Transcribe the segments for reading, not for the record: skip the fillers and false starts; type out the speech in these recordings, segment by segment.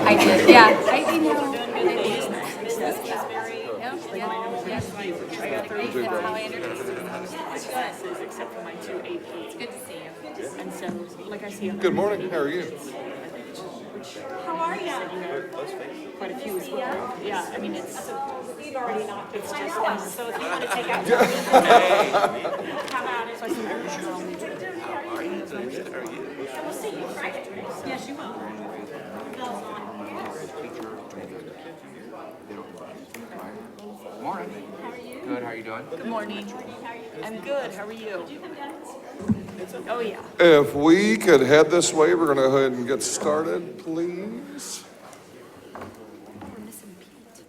I did, yeah. I emailed. That's how I introduced myself. Except for my two APs. Good to see you. And so, like I see. Good morning, how are you? How are you? Quite a few as well. Yeah, I mean, it's already not, it's just, so if you want to take out. How about it? So I said, we'll see you Friday. Yes, you will. Morning. How are you? Good, how are you doing? Good morning. I'm good, how are you? Oh, yeah. If we could head this way, we're gonna go ahead and get started, please. We're missing Pete.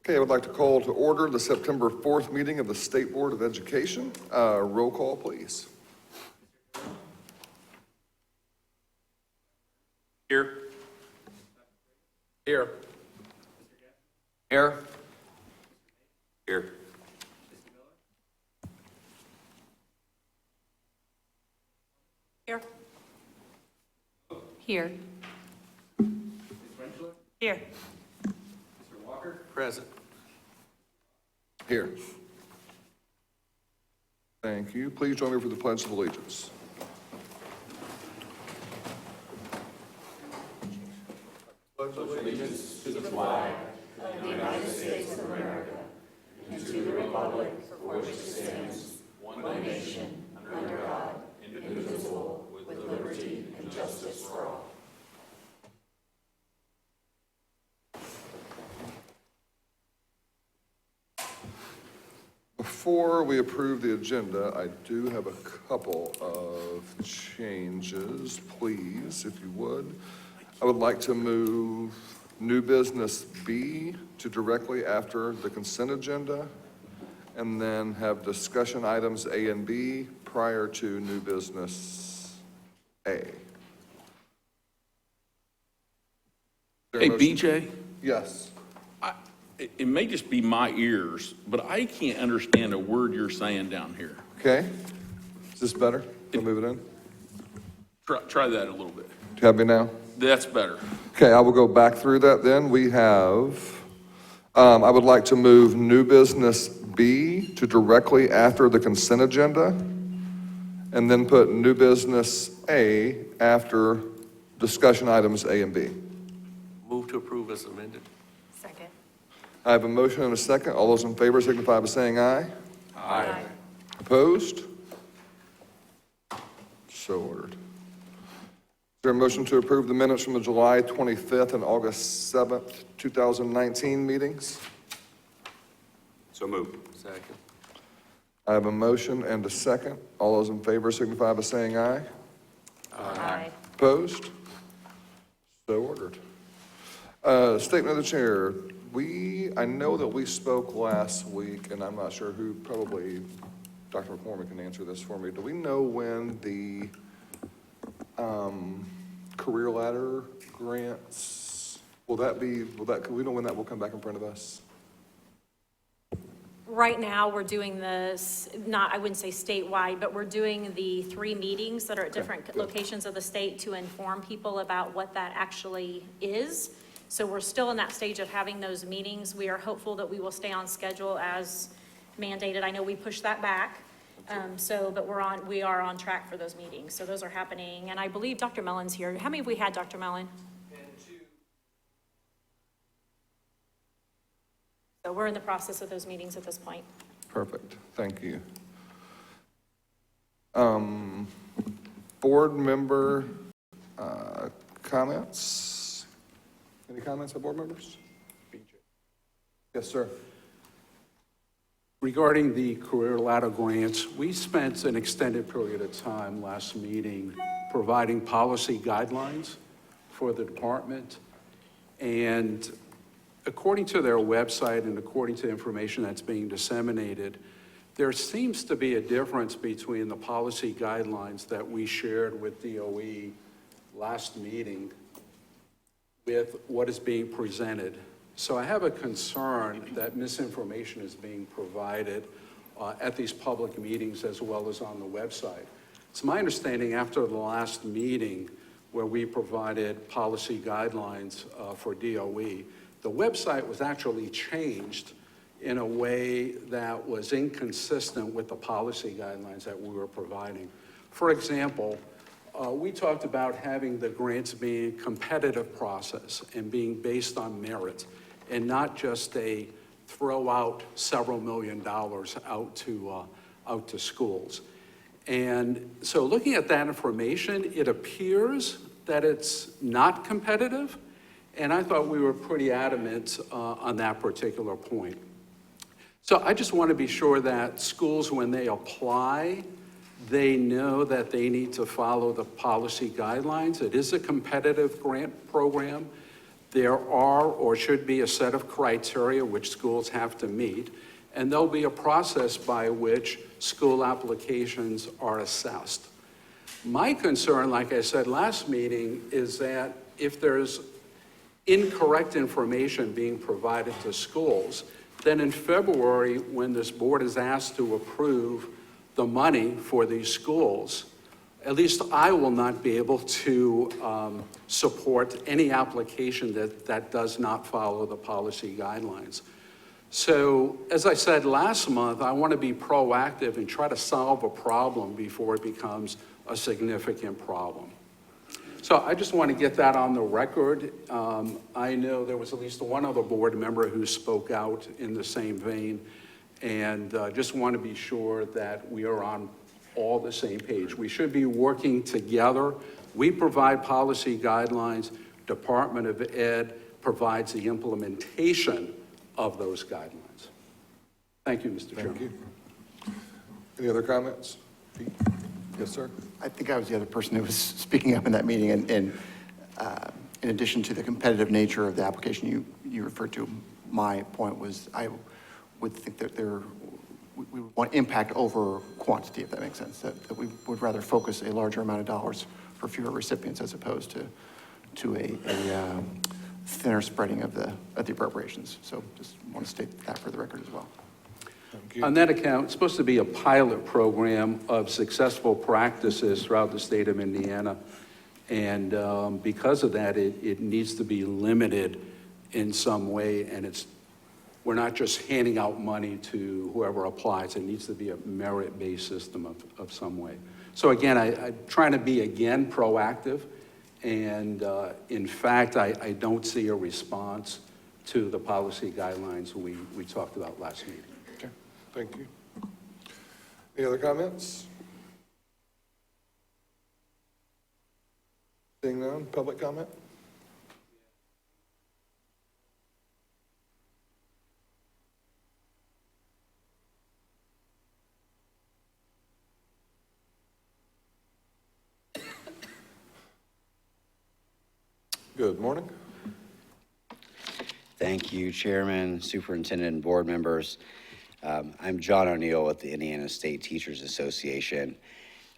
Okay, I would like to call to order the September 4th meeting of the State Board of Education. Roll call, please. Here. Here. Here. Here. Here. Here. Here. Present. Here. Thank you. Please join me for the Pledge of Allegiance. Before we approve the agenda, I do have a couple of changes, please, if you would. I would like to move new business B to directly after the consent agenda, and then have discussion items A and B prior to new business A. Hey, BJ, Yes. it may just be my ears, but I can't understand a word you're saying down here. Okay. Is this better? Can I move it in? Do Try that a little bit. you have me now? That's better. Okay, I will go back through that then. We have, I would like to move new business B to directly after the consent agenda, and then put new business A after discussion items A and B. Move to approve as amended. Second. I have a motion and a second. All those in favor signify by saying aye. Aye. Opposed? So ordered. Is there a motion to approve the minutes from the July 25th and August 7th, 2019 meetings? So moved. Second. I have a motion and a second. All those in favor signify by saying aye. Aye. Opposed? So ordered. Statement of the chair. I know that we spoke last week, and I'm not sure who, probably Dr. McCormick can answer this for me. Do we know when the career ladder grants, do we know when that will come back in front of us? Right now, we're doing this, I wouldn't say statewide, but we're doing the 3 meetings that are at different good. locations of the state to inform people about what that actually is. So we're still in that stage of having those meetings. We are hopeful that we will stay on schedule as mandated. I know we pushed that back. But we are on track for those meetings. So those are happening. And I believe Dr. Mellon's here. How many have we had, Dr. Mellon? So we're in the process of those meetings at this point. Perfect, thank you. Board member comments? Any comments by board members? Yes, sir. Regarding the career ladder grants, we spent an extended period of time last meeting providing policy guidelines for the department. And according to their website and according to information that's being disseminated, there seems to be a difference between the policy guidelines that we shared with DOE last meeting with what is being presented. So I have a concern that misinformation is being provided at these public meetings as well as on the website. It's my understanding after the last meeting where we provided policy guidelines for DOE, the website was actually changed in a way that was inconsistent with the policy guidelines that we were providing. For example, we talked about having the grants being a competitive process and being based on merit and not just a throw out several $1 million out to schools. And so looking at that information, it appears that it's not competitive, and I thought we were pretty adamant on that particular point. So I just want to be sure that schools, when they apply, they know that they need to follow the policy guidelines. It is a competitive grant program. There are or should be a set of criteria which schools have to meet, and there'll be a process by which school applications are assessed. My concern, like I said last meeting, is that if there's incorrect information being provided to schools, then in February, when this board is asked to approve the money for these schools, at least I will not be able to support any application that does not follow the policy guidelines. So, as I said last month, I want to be proactive and try to solve a problem before it becomes a significant problem. So I just want to get that on the record. I know there was at least one other board member who spoke out in the same vein, and just want to be sure that we are on all the same page. We should be working together. We provide policy guidelines. Department of Ed provides the implementation of those guidelines. Thank you, Mr. Chairman. Thank you. Any other comments? Pete? Yes, sir. I think I was the other person who was speaking up in that meeting, and in addition to the competitive nature of the application you referred to, my point was I would think that we would want impact over quantity, if that makes sense, that we would rather focus a larger amount of dollars for fewer recipients as opposed to a thinner spreading of the appropriations. So just want to state that for the record as well. On that account, it's supposed to be a pilot program of successful practices throughout the state of Indiana. And because of that, it needs to be limited in some way. And we're not just handing out money to whoever applies. It needs to be a merit-based system of some way. So again, I'm trying to be, again, proactive. And in fact, I don't see a response to the policy guidelines we talked about last meeting. Okay, thank you. Any other comments? Seeing none, public comment? Good morning. Thank you, Chairman, Superintendent, and board members. I'm John O'Neill with the Indiana State Teachers Association.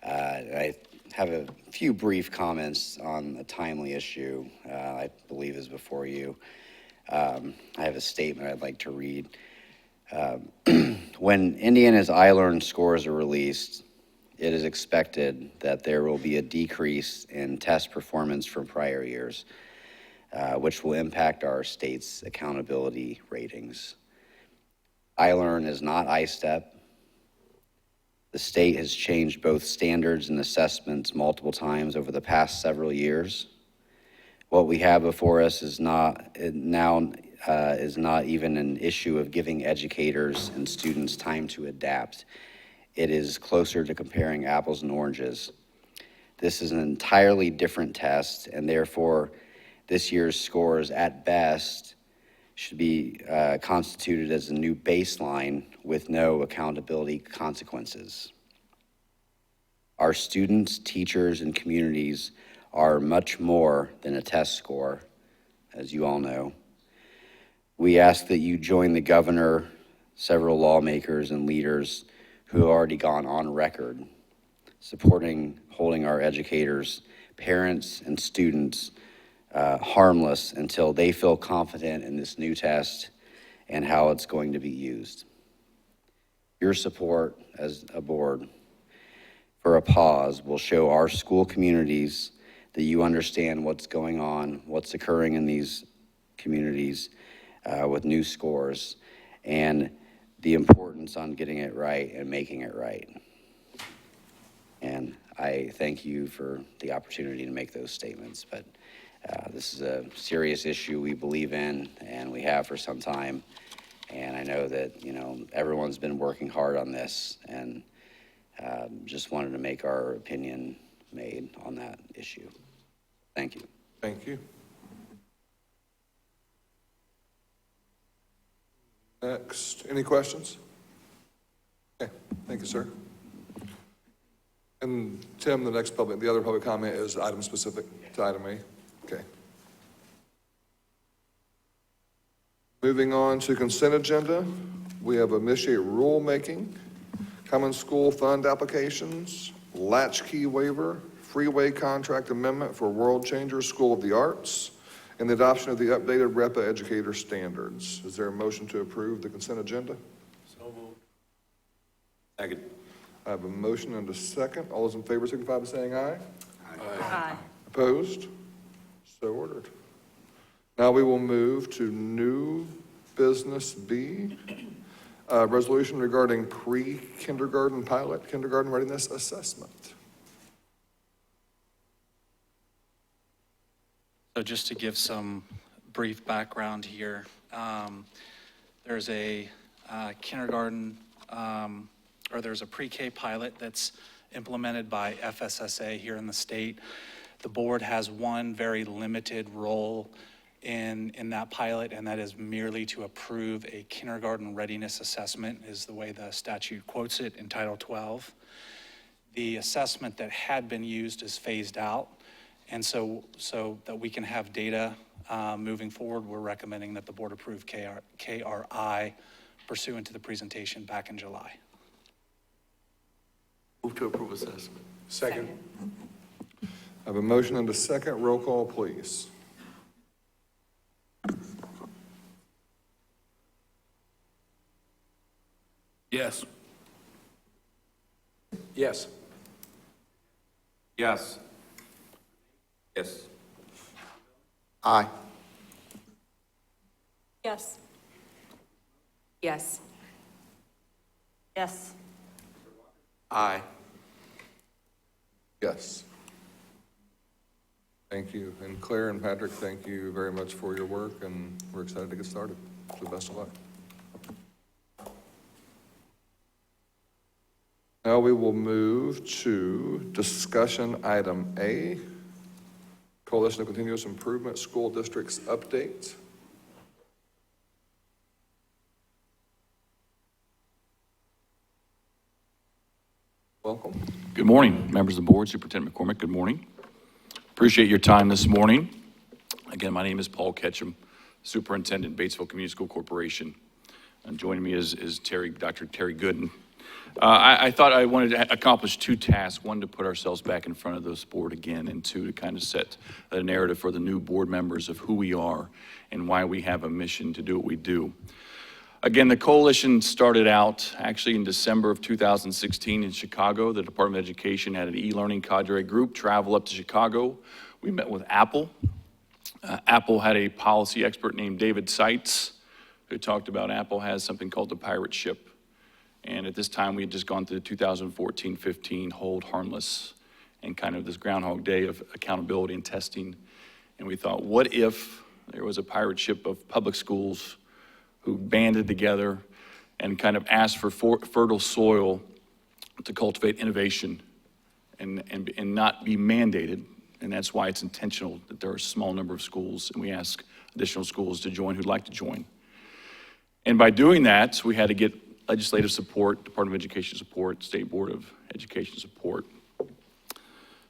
I have a few brief comments on a timely issue I believe is before you. I have a statement I'd like to read. When Indiana's iLearn scores are released, it is expected that there will be a decrease in test performance from prior years, which will impact our state's accountability ratings. iLearn is not iStep. The state has changed both standards and assessments multiple times over the past several years. What we have before us is not even an issue of giving educators and students time to adapt. It is closer to comparing apples and oranges. This is an entirely different test, and therefore this year's scores at best should be constituted as a new baseline with no accountability consequences. Our students, teachers, and communities are much more than a test score, as you all know. We ask that you join the governor, several lawmakers, and leaders who have already gone on record supporting holding our educators, parents, and students harmless until they feel confident in this new test and how it's going to be used. Your support as a board for a pause will show our school communities that you understand what's going on, what's occurring in these communities with new scores, and the importance on getting it right and making it right. And I thank you for the opportunity to make those statements, but this is a serious issue we believe in and we have for some time. And I know that, everyone's been working hard on this, and just wanted to make our opinion made on that issue. Thank you. Thank you. Next, any questions? Okay, thank you, sir. And Tim, the other public comment is item specific to item A. Okay. Moving on to consent agenda, we have initiate rulemaking, common school fund applications, latchkey waiver, freeway contract amendment for World Changers School of the Arts, and the adoption of the updated REPA educator standards. Is there a motion to approve the consent agenda? So moved. Second. I have a motion and a second. All those in favor signify by saying aye. Aye. Opposed? So ordered. Now we will move to new business B, resolution regarding pre-kindergarten pilot kindergarten readiness assessment. So just to give some brief background here, there's a kindergarten, or there's a pre-K pilot that's implemented by FSSA here in the state. The board has one very limited role in that pilot, and that is merely to approve a kindergarten readiness assessment, is the way the statute quotes it in Title 12. The assessment that had been used is phased out, and so that we can have data moving forward, we're recommending that the board approve KRI pursuant to the presentation back in July. Move to approve assessment. Second. I have a motion and a second. Roll call, please. Yes. Yes. Yes. Yes. Aye. Yes. Yes. Yes. Aye. Yes. Thank you. And Claire and Patrick, thank you very much for your work, and we're excited to get started. So best of luck. Now we will move to discussion item A, Coalition of Continuous Improvement School Districts Update. Welcome. Good morning, members of the board, Superintendent McCormick, good morning. Appreciate your time this morning. Again, my name is Paul Ketchum, Superintendent, Batesville Community School Corporation. And joining me is Dr. Terry Gooden. I thought I wanted to accomplish two tasks. One, to put ourselves back in front of this board again, and two, to kind of set a narrative for the new board members of who we are and why we have a mission to do what we do. Again, the coalition started out actually in December of 2016 in Chicago. The Department of Education had an e-learning cadre group travel up to Chicago. We met with Apple. Apple had a policy expert named David Seitz who talked about Apple has something called the pirate ship. And at this time, we had just gone through the 2014-15 hold harmless and kind of this Groundhog Day of accountability and testing. And we thought, what if there was a pirate ship of public schools who banded together and kind of asked for fertile soil to cultivate innovation and not be mandated. And that's why it's intentional that there are a small number of schools, and we ask additional schools to join who'd like to join. And by doing that, we had to get legislative support, Department of Education support, State Board of Education support.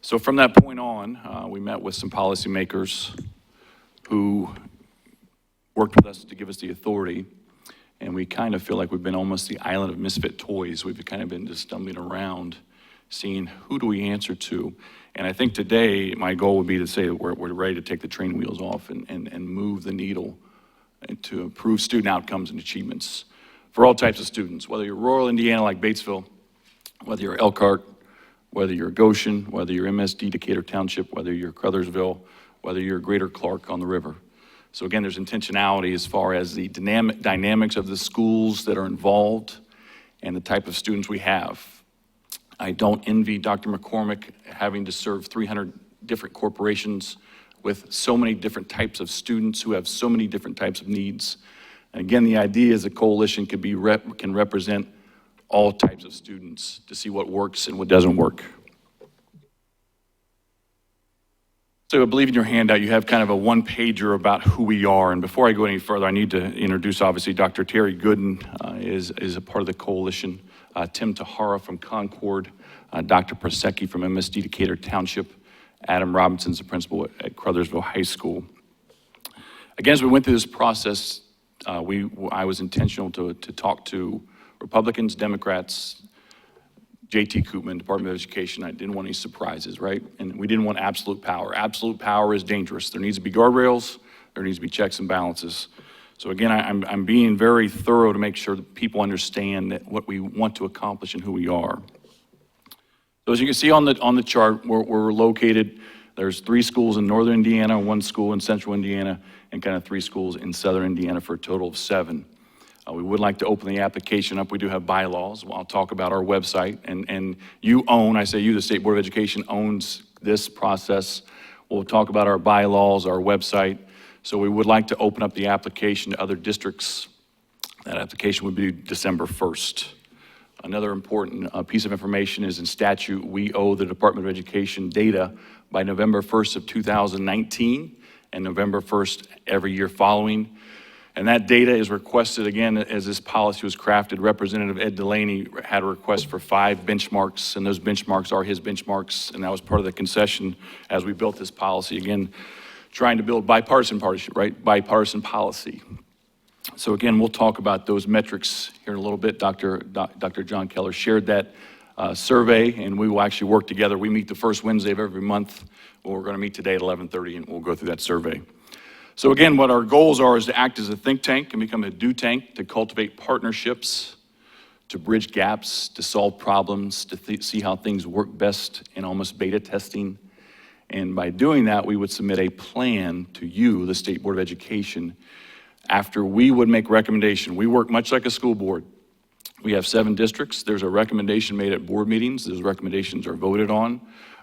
So from that point on, we met with some policymakers who worked with us to give us the authority, and we kind of feel like we've been almost the island of misfit toys. We've kind of been just stumbling around seeing who do we answer to. And I think today, my goal would be to say that we're ready to take the training wheels off and move the needle and to improve student outcomes and achievements for all types of students, whether you're rural Indiana like Batesville, whether you're Elkhart, whether you're Goshen, whether you're MSD Decatur Township, whether you're Crothersville, whether you're Greater Clark on the river. So again, there's intentionality as far as the dynamics of the schools that are involved and the type of students we have. I don't envy Dr. McCormick having to serve 300 different corporations with so many different types of students who have so many different types of needs. And again, the idea is a coalition can represent all types of students to see what works and what doesn't work. So I believe in your handout, you have kind of a one-pager about who we are. And before I go any further, I need to introduce, obviously, Dr. Terry Gooden is a part of the coalition, Tim Tahara from Concord, Dr. Prasecki from MSD Decatur Township, Adam Robinson's the principal at Crothersville High School. Again, as we went through this process, I was intentional to talk to Republicans, Democrats, J.T. Koopman, Department of Education. I didn't want any surprises, right? And we didn't want absolute power. Absolute power is dangerous. There needs to be guardrails. There needs to be checks and balances. So again, I'm being very thorough to make sure that people understand that what we want to accomplish and who we are. So as you can see on the chart, we're located, there's 3 schools in northern Indiana, 1 school in central Indiana, and kind of 3 schools in southern Indiana for a total of 7. We would like to open the application up. We do have bylaws. Well, I'll talk about our website. And you own, I say you, the State Board of Education owns this process. We'll talk about our bylaws, our website. So we would like to open up the application to other districts. That application would be December 1st. Another important piece of information is in statute, we owe the Department of Education data by November 1st of 2019 and November 1st every year following. And that data is requested, again, as this policy was crafted. Representative Ed Delaney had a request for 5 benchmarks, and those benchmarks are his benchmarks, and that was part of the concession as we built this policy. Again, trying to build bipartisan partnership, right? Bipartisan policy. So again, we'll talk about those metrics here in a little bit. Dr. John Keller shared that survey, and we will actually work together. We meet the first Wednesday of every month. We're going to meet today at 11:30, and we'll go through that survey. So again, what our goals are is to act as a think tank and become a do tank, to cultivate partnerships, to bridge gaps, to solve problems, to see how things work best in almost beta testing. And by doing that, we would submit a plan to you, the State Board of Education, after we would make recommendation. We work much like a school board. We have 7 districts. There's a recommendation made at board meetings. Those recommendations are voted on.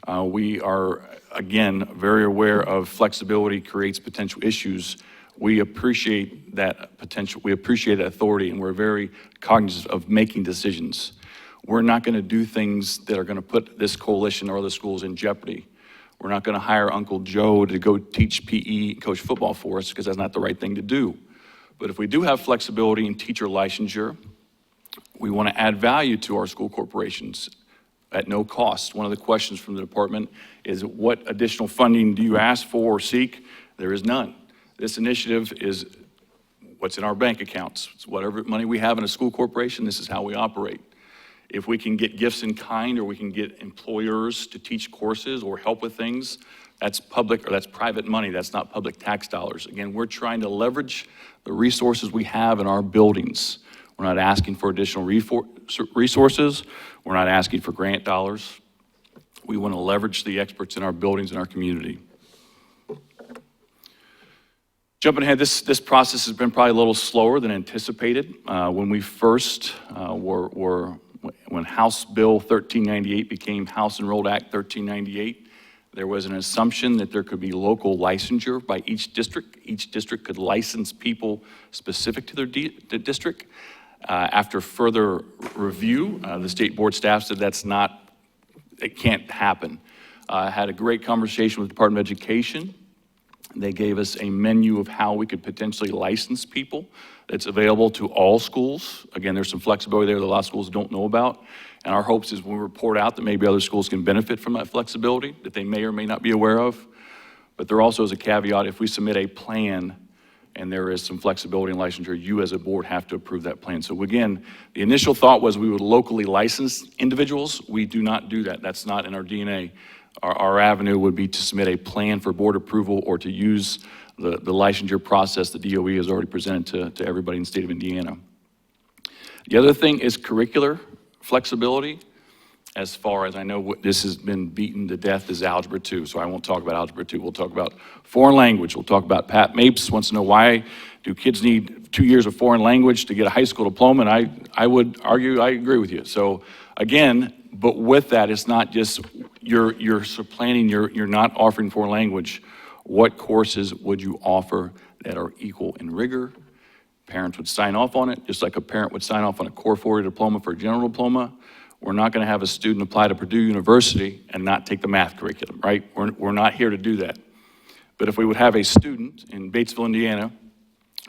We are, again, very aware of flexibility creates potential issues. We appreciate that potential. We appreciate that authority, and we're very cognizant of making decisions. We're not going to do things that are going to put this coalition or other schools in jeopardy. We're not going to hire Uncle Joe to go teach PE and coach football for us because that's not the right thing to do. But if we do have flexibility in teacher licensure, we want to add value to our school corporations at no cost. One of the questions from the department is, what additional funding do you ask for or seek? There is none. This initiative is what's in our bank accounts. It's whatever money we have in a school corporation, this is how we operate. If we can get gifts in kind, or we can get employers to teach courses or help with things, that's public, or that's private money. That's not public tax dollars. Again, we're trying to leverage the resources we have in our buildings. We're not asking for additional resources. We're not asking for grant dollars. We want to leverage the experts in our buildings and our community. Jumping ahead, this process has been probably a little slower than anticipated. When we first when House Bill 1398 became House Enrolled Act 1398, there was an assumption that there could be local licensure by each district. Each district could license people specific to their district. After further review, the state board staff said it can't happen. I had a great conversation with the Department of Education. They gave us a menu of how we could potentially license people that's available to all schools. Again, there's some flexibility there that a lot of schools don't know about. And our hopes is when we report out that maybe other schools can benefit from that flexibility that they may or may not be aware of. But there also is a caveat: if we submit a plan and there is some flexibility in licensure. You as a board have to approve that plan. So again, the initial thought was we would locally license individuals. We do not do that. That's not in our DNA. Our avenue would be to submit a plan for board approval or to use the licensure process the DOE has already presented to everybody in the state of Indiana. The other thing is curricular flexibility. As far as I know, this has been beaten to death is Algebra 2, so I won't talk about Algebra 2. We'll talk about foreign language. We'll talk about Pat Mapes wants to know why do kids need 2 years of foreign language to get a high school diploma, and I would argue I agree with you. So again, but with that, it's not just you're supplanting, you're not offering foreign language. What courses would you offer that are equal in rigor? Parents would sign off on it, just like a parent would sign off on a core 4-year diploma for a general diploma. We're not going to have a student apply to Purdue University and not take the math curriculum, right? We're not here to do that. But if we would have a student in Batesville, Indiana,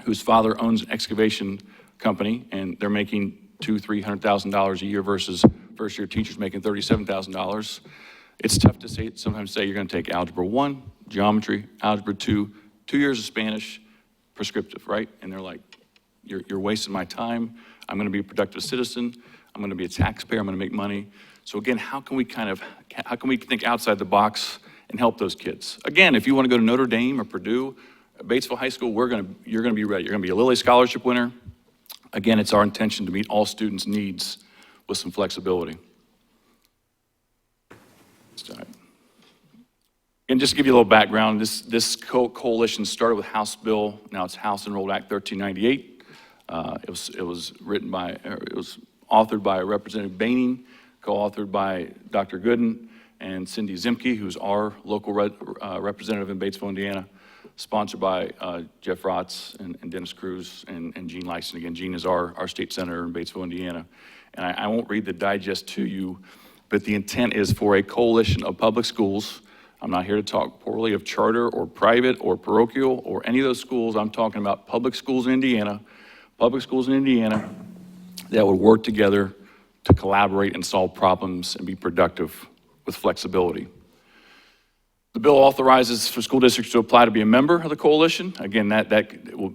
whose father owns an excavation company and they're making $200,000-$300,000 a year versus first-year teachers making $37,000, it's tough to sometimes say you're going to take Algebra 1, Geometry, Algebra 2, 2 years of Spanish, prescriptive, right? And they're like, you're wasting my time. I'm going to be a productive citizen. I'm going to be a taxpayer. I'm going to make money. So again, how can we think outside the box and help those kids? Again, if you want to go to Notre Dame or Purdue, Batesville High School, you're going to be ready. You're going to be a Lilly Scholarship winner. Again, it's our intention to meet all students' needs with some flexibility. And just to give you a little background, this coalition started with House Bill, now it's House Enrolled Act 1398. It was authored by Representative Boehning, co-authored by Dr. Gooden and Cindy Zimke, who's our local representative in Batesville, Indiana, sponsored by Jeff Rotz and Dennis Cruz and Gene Lyson. Again, Gene is our state senator in Batesville, Indiana. And I won't read the digest to you, but the intent is for a coalition of public schools. I'm not here to talk poorly of charter or private or parochial or any of those schools. I'm talking about public schools in Indiana that would work together to collaborate and solve problems and be productive with flexibility. The bill authorizes for school districts to apply to be a member of the coalition. Again, that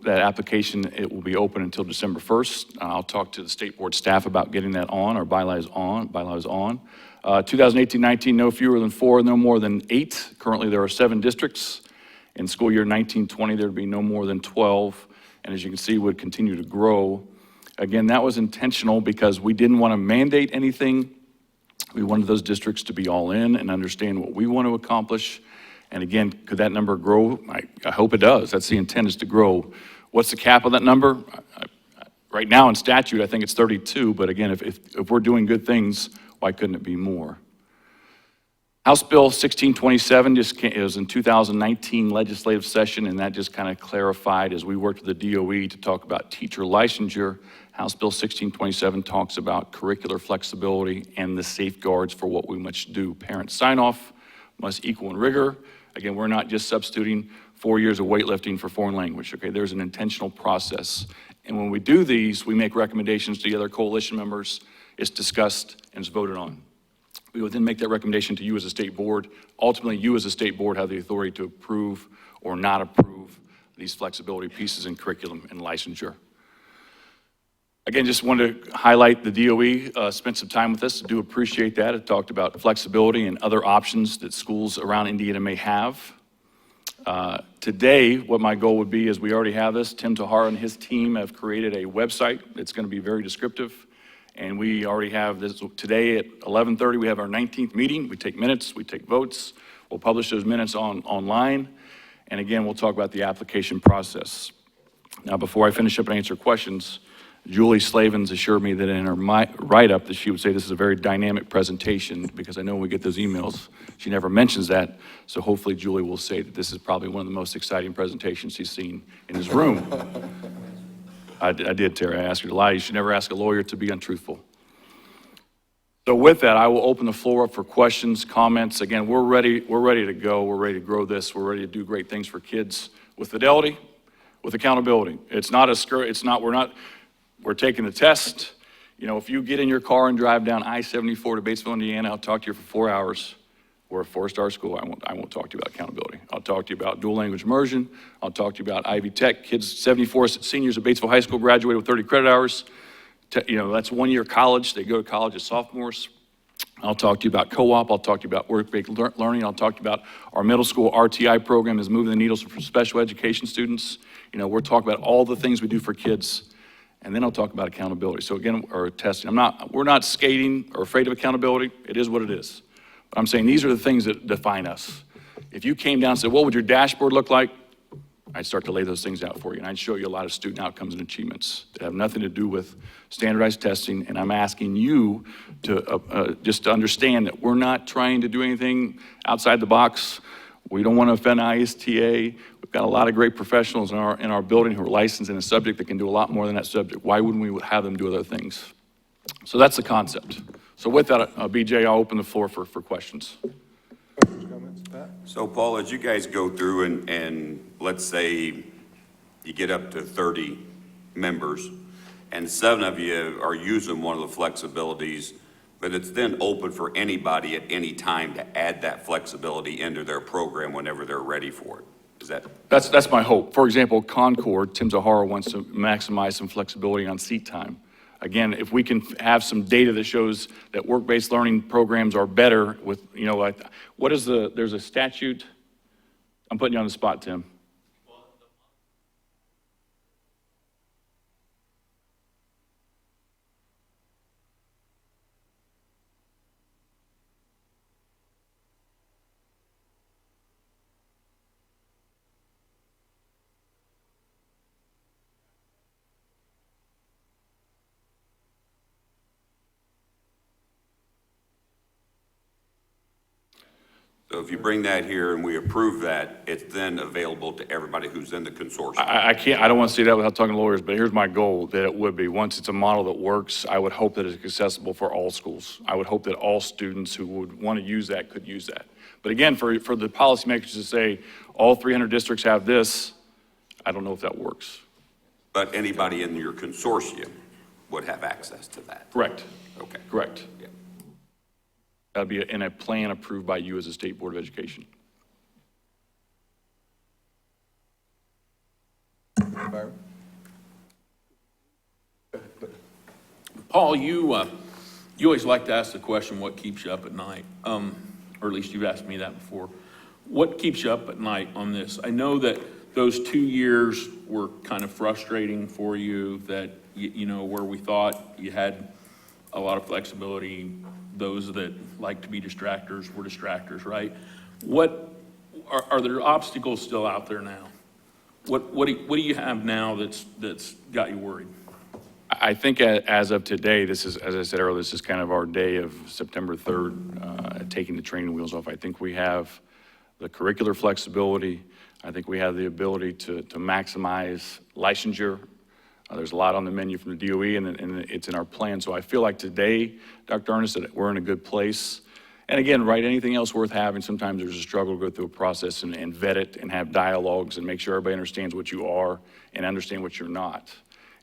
application, it will be open until December 1st. I'll talk to the state board staff about getting that on, our bylaws on. 2018-19, no fewer than 4, no more than 8. Currently, there are 7 districts. In school year 19-20, there would be no more than 12, and as you can see, would continue to grow. Again, that was intentional because we didn't want to mandate anything. We wanted those districts to be all in and understand what we want to accomplish. And again, could that number grow? I hope it does. That's the intent, is to grow. What's the cap of that number? Right now in statute, I think it's 32, but again, if we're doing good things, why couldn't it be more? House Bill 1627 it was in 2019 legislative session, and that just kind of clarified as we worked with the DOE to talk about teacher licensure. House Bill 1627 talks about curricular flexibility and the safeguards for what we must do. Parent sign-off must equal in rigor. Again, we're not just substituting 4 years of weightlifting for foreign language, okay? There's an intentional process. And when we do these, we make recommendations to the other coalition members. It's discussed and it's voted on. We would then make that recommendation to you as a state board. Ultimately, you as a state board have the authority to approve or not approve these flexibility pieces in curriculum and licensure. Again, just wanted to highlight the DOE spent some time with us. I do appreciate that. It talked about flexibility and other options that schools around Indiana may have. Today, what my goal would be is we already have this. Tim Tahar and his team have created a website that's going to be very descriptive. And we already have this. Today at 11:30, we have our 19th meeting. We take minutes, we take votes. We'll publish those minutes online. And again, we'll talk about the application process. Now, before I finish up and answer questions, Julie Slavens assured me that in her write-up that she would say this is a very dynamic presentation, because I know we get those emails. She never mentions that, so hopefully Julie will say that this is probably one of the most exciting presentations she's seen in this room. I did, Terry. I asked her to lie. You should never ask a lawyer to be untruthful. So with that, I will open the floor up for questions, comments. Again, we're ready to go. We're ready to grow this. We're ready to do great things for kids with fidelity, with accountability. We're taking the test. You know, if you get in your car and drive down I-74 to Batesville, Indiana, I'll talk to you for 4 hours. We're a four-star school. I won't talk to you about accountability. I'll talk to you about dual language immersion. I'll talk to you about Ivy Tech. Kids, 74 seniors at Batesville High School graduated with 30 credit hours. That's 1 year college. They go to college as sophomores. I'll talk to you about co-op. I'll talk to you about work-based learning. I'll talk to you about our middle school RTI program is moving the needles for special education students. We're talking about all the things we do for kids. And then I'll talk about accountability. So again, or testing. We're not skating or afraid of accountability. It is what it is. But I'm saying these are the things that define us. If you came down and said, what would your dashboard look like? I'd start to lay those things out for you. And I'd show you a lot of student outcomes and achievements that have nothing to do with standardized testing. And I'm asking you to just to understand that we're not trying to do anything outside the box. We don't want to offend ISTA. We've got a lot of great professionals in our building who are licensed in a subject that can do a lot more than that subject. Why wouldn't we have them do other things? So that's the concept. So with that, BJ, I'll open the floor for questions. Questions, comments, Pat? So Paul, as you guys go through and let's say you get up to 30 members and 7 of you are using one of the flexibilities, but it's then open for anybody at any time to add that flexibility into their program whenever they're ready for it. Is that? That's my hope. For example, Concord, Tim Zahara wants to maximize some flexibility on seat time. Again, if we can have some data that shows that work-based learning programs are better with, there's a statute. I'm putting you on the spot, Tim. So if you bring that here and we approve that, it's then available to everybody who's in the consortium. I don't want to see that without talking to lawyers, but here's my goal, that it would be. Once it's a model that works, I would hope that it's accessible for all schools. I would hope that all students who would want to use that could use that. But again, for the policymakers to say, all 300 districts have this, I don't know if that works. But anybody in your consortium would have access to that. Correct. Okay. Correct. Yeah. That'd be in a plan approved by you as a state board of education. Byron? Paul, you always like to ask the question, what keeps you up at night? Or at least you've asked me that before. What keeps you up at night on this? I know that those 2 years were kind of frustrating for you, that, where we thought you had a lot of flexibility. Those that like to be distractors were distractors, right? What are there obstacles still out there now? What do you have now that's got you worried? I think as of today, this is, as I said earlier, this is kind of our day of September 3rd, taking the training wheels off. I think we have the curricular flexibility. I think we have the ability to maximize licensure. There's a lot on the menu from the DOE, and it's in our plan. So I feel like today, Dr. Ernest, that we're in a good place. And again, right, anything else worth having, sometimes there's a struggle to go through a process and vet it and have dialogues and make sure everybody understands what you are and understand what you're not.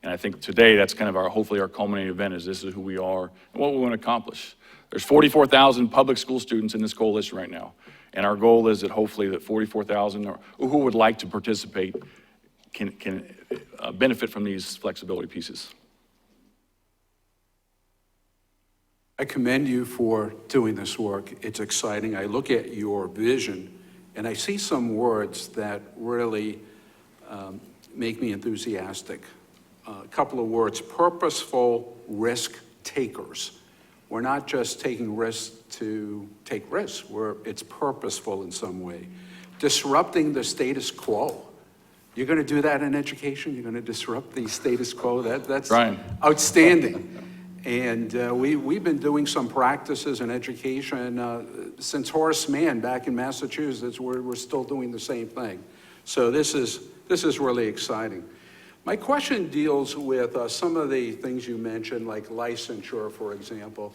And I think today, that's kind of hopefully our culminating event, is this is who we are and what we want to accomplish. There's 44,000 public school students in this coalition right now. And our goal is that hopefully that 44,000 who would like to participate can benefit from these flexibility pieces. I commend you for doing this work. It's exciting. I look at your vision and I see some words that really make me enthusiastic. A couple of words: purposeful risk takers. We're not just taking risks to take risks, it's purposeful in some way. Disrupting the status quo. You're going to do that in education? You're going to disrupt the status quo? That's Brian. Outstanding. And we've been doing some practices in education since Horace Mann back in Massachusetts. We're still doing the same thing. So this is really exciting. My question deals with some of the things you mentioned, like licensure, for example.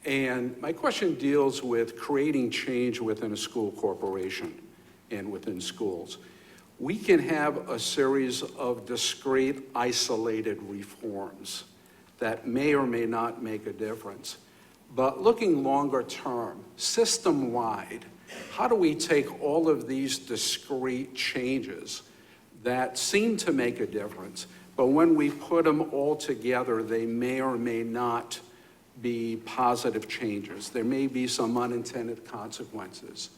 And my question deals with creating change within a school corporation and within schools. We can have a series of discrete, isolated reforms that may or may not make a difference. But looking longer term, system-wide, how do we take all of these discrete changes that seem to make a difference, but when we put them all together, they may or may not be positive changes. There may be some unintended consequences.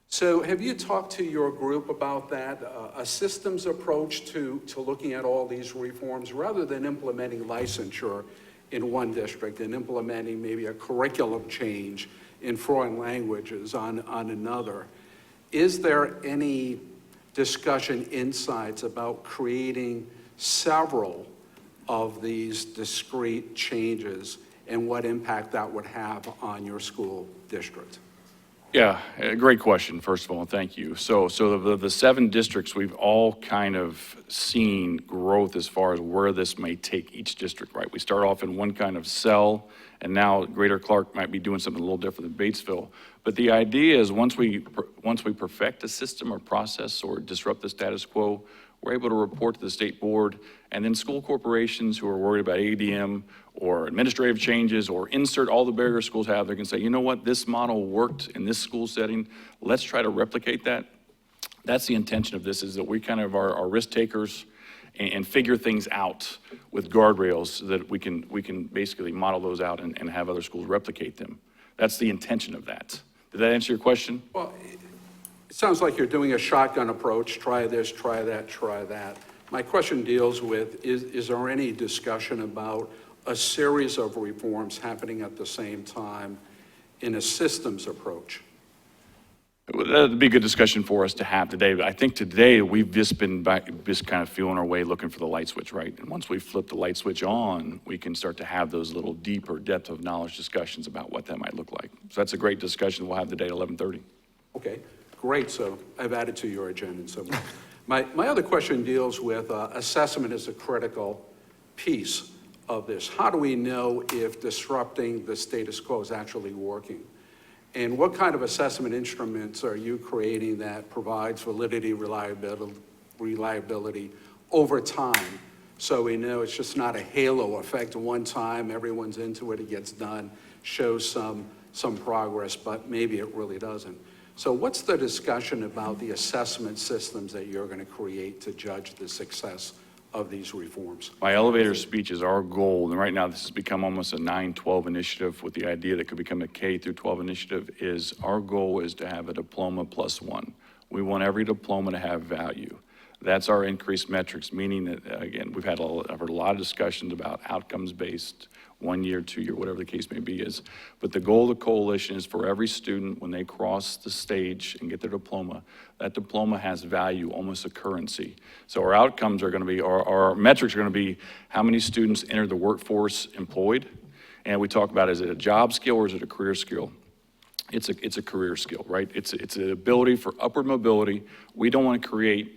So have you talked to your group about that, a systems approach to looking at all these reforms rather than implementing licensure in one district and implementing maybe a curriculum change in foreign languages on another? Is there any discussion, insights about creating several of these discrete changes and what impact that would have on your school district? Yeah, great question, first of all, and thank you. So the 7 districts, we've all kind of seen growth as far as where this may take each district, right? We start off in one kind of cell, and now Greater Clark might be doing something a little different than Batesville. But the idea is once we perfect a system or process or disrupt the status quo, we're able to report to the state board, and then school corporations who are worried about ADM or administrative changes or insert all the barriers schools have, they can say, you know what, this model worked in this school setting, let's try to replicate that. That's the intention of this, is that we kind of are risk takers and figure things out with guardrails so that we can basically model those out and have other schools replicate them. That's the intention of that. Did that answer your question? Well, it sounds like you're doing a shotgun approach, try this, try that, try that. My question deals with, is there any discussion about a series of reforms happening at the same time in a systems approach? That'd be a good discussion for us to have today. But I think today we've just been just kind of feeling our way looking for the light switch, right? And once we flip the light switch on, we can start to have those little deeper depth of knowledge discussions about what that might look like. So that's a great discussion we'll have today at 11:30. Okay, great. So I've added to your agenda. So my other question deals with assessment as a critical piece of this. How do we know if disrupting the status quo is actually working? And what kind of assessment instruments are you creating that provides validity, reliability over time? So we know it's just not a halo effect. One time, everyone's into it, it gets done, shows some progress, but maybe it really doesn't. So what's the discussion about the assessment systems that you're going to create to judge the success of these reforms? My elevator speech is our goal, and right now this has become almost a 9-12 initiative with the idea that could become a K through 12 initiative, is our goal is to have a diploma +1. We want every diploma to have value. That's our increased metrics, meaning that, again, I've heard a lot of discussions about outcomes-based, 1 year, 2 year, whatever the case may be is. But the goal of the coalition is for every student, when they cross the stage and get their diploma, that diploma has value, almost a currency. So our outcomes are going to be, our metrics are going to be how many students enter the workforce employed. And we talk about, is it a job skill or is it a career skill? It's a career skill, right? It's an ability for upward mobility. We don't want to create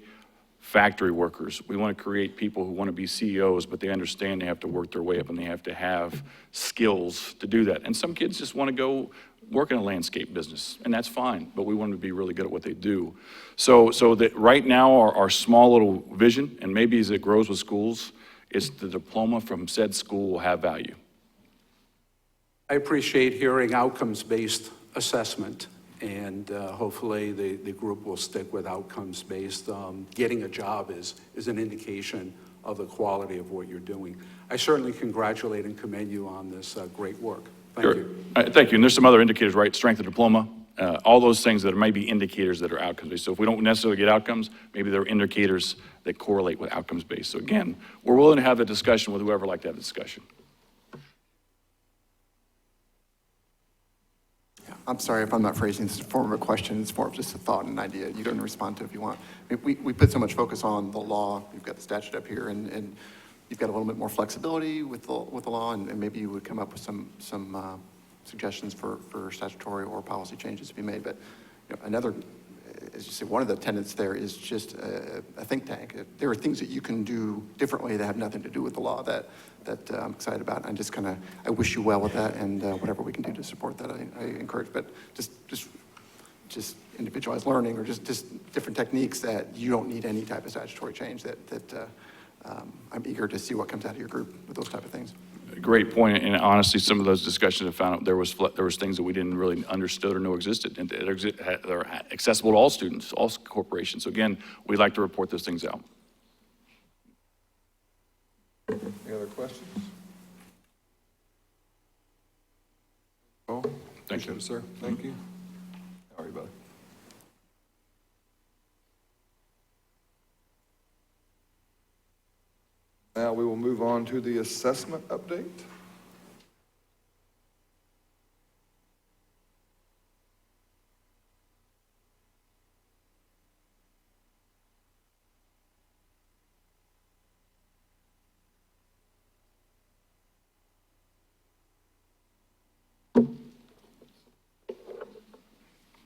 factory workers. We want to create people who want to be CEOs, but they understand they have to work their way up and they have to have skills to do that. And some kids just want to go work in a landscape business, and that's fine, but we want them to be really good at what they do. So that right now our small little vision, and maybe as it grows with schools, is the diploma from said school will have value. I appreciate hearing outcomes-based assessment, and hopefully the group will stick with outcomes-based. Getting a job is an indication of the quality of what you're doing. I certainly congratulate and commend you on this great work. Thank you. Thank you. And there's some other indicators, right? Strength of diploma, all those things that may be indicators that are outcomes-based. So if we don't necessarily get outcomes, maybe there are indicators that correlate with outcomes-based. So again, we're willing to have the discussion with whoever would like to have the discussion. I'm sorry if I'm not phrasing this in the form of a question. It's more of just a thought and an idea. You can respond to it if you want. We put so much focus on the law. You've got the statute up here, and you've got a little bit more flexibility with the law, and maybe you would come up with some suggestions for statutory or policy changes to be made. But another, as you say, one of the tenets there is just a think tank. There are things that you can do differently that have nothing to do with the law that I'm excited about. I just I wish you well with that, and whatever we can do to support that, I encourage. But just individualized learning, or just different techniques that you don't need any type of statutory change. I'm eager to see what comes out of your group with those type of things. Great point, and honestly, some of those discussions have found out there was things that we didn't really understood or know existed, and that are accessible to all students, all corporations. So again, we'd like to report those things out. Any other questions? Oh, Thank you. appreciate it, sir. Thank you. How are you, buddy? Now we will move on to the assessment update.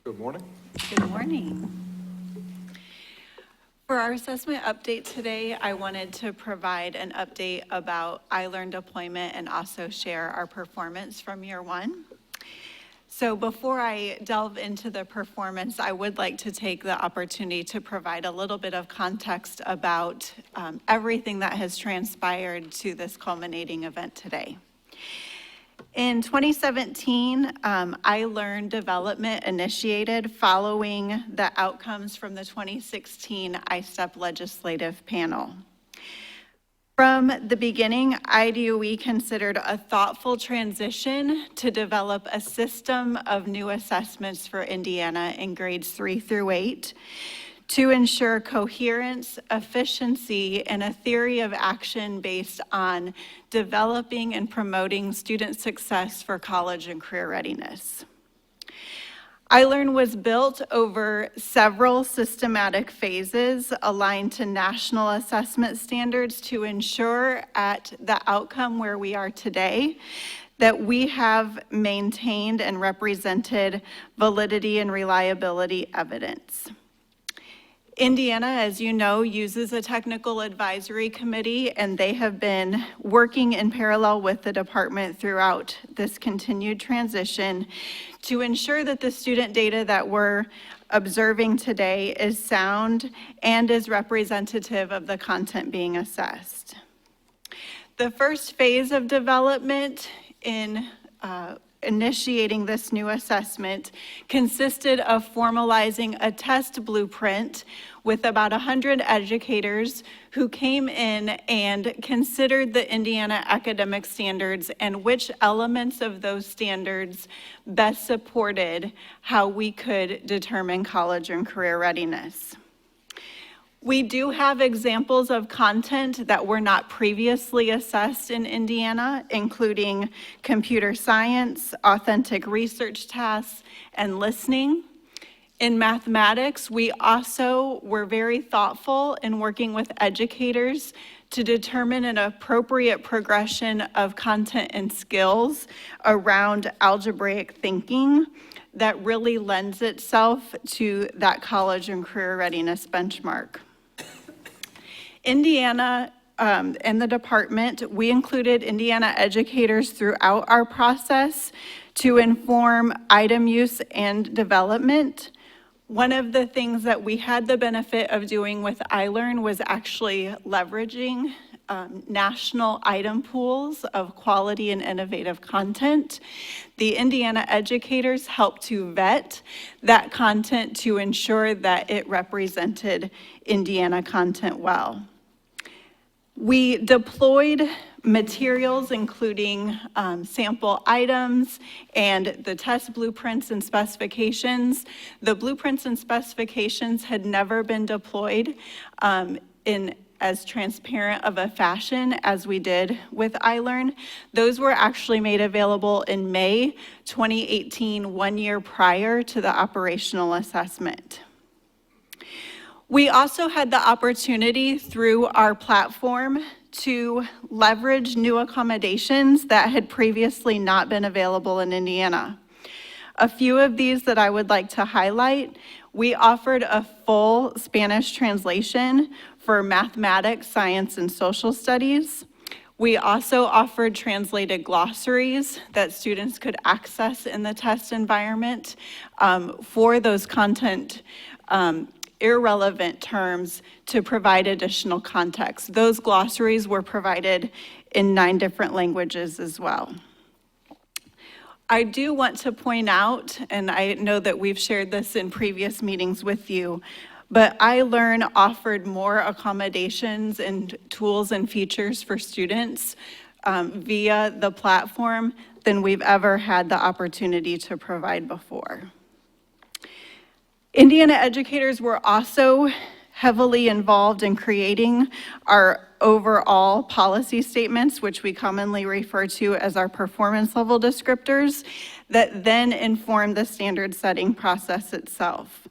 Good morning. Good morning. For our assessment update today, I wanted to provide an update about iLearn deployment and also share our performance from year one. So before I delve into the performance, I would like to take the opportunity to provide a little bit of context about everything that has transpired to this culminating event today. In 2017, iLearn development initiated following the outcomes from the 2016 ISTEP legislative panel. From the beginning, IDOE considered a thoughtful transition to develop a system of new assessments for Indiana in grades 3 through 8 to ensure coherence, efficiency, and a theory of action based on developing and promoting student success for college and career readiness. iLearn was built over several systematic phases aligned to national assessment standards to ensure at the outcome where we are today that we have maintained and represented validity and reliability evidence. Indiana, as you know, uses a technical advisory committee, and they have been working in parallel with the department throughout this continued transition to ensure that the student data that we're observing today is sound and is representative of the content being assessed. The first phase of development in initiating this new assessment consisted of formalizing a test blueprint with about 100 educators who came in and considered the Indiana academic standards and which elements of those standards best supported how we could determine college and career readiness. We do have examples of content that were not previously assessed in Indiana, including computer science, authentic research tasks, and listening. In mathematics, we also were very thoughtful in working with educators to determine an appropriate progression of content and skills around algebraic thinking that really lends itself to that college and career readiness benchmark. Indiana and the department, we included Indiana educators throughout our process to inform item use and development. One of the things that we had the benefit of doing with iLearn was actually leveraging national item pools of quality and innovative content. The Indiana educators helped to vet that content to ensure that it represented Indiana content well. We deployed materials including sample items and the test blueprints and specifications. The blueprints and specifications had never been deployed in as transparent of a fashion as we did with iLearn. Those were actually made available in May 2018, 1 year prior to the operational assessment. We also had the opportunity through our platform to leverage new accommodations that had previously not been available in Indiana. A few of these that I would like to highlight: we offered a full Spanish translation for mathematics, science, and social studies. We also offered translated glossaries that students could access in the test environment for those content irrelevant terms to provide additional context. Those glossaries were provided in 9 different languages as well. I do want to point out, and I know that we've shared this in previous meetings with you, but iLearn offered more accommodations and tools and features for students via the platform than we've ever had the opportunity to provide before. Indiana educators were also heavily involved in creating our overall policy statements, which we commonly refer to as our performance level descriptors, that then inform the standard setting process itself.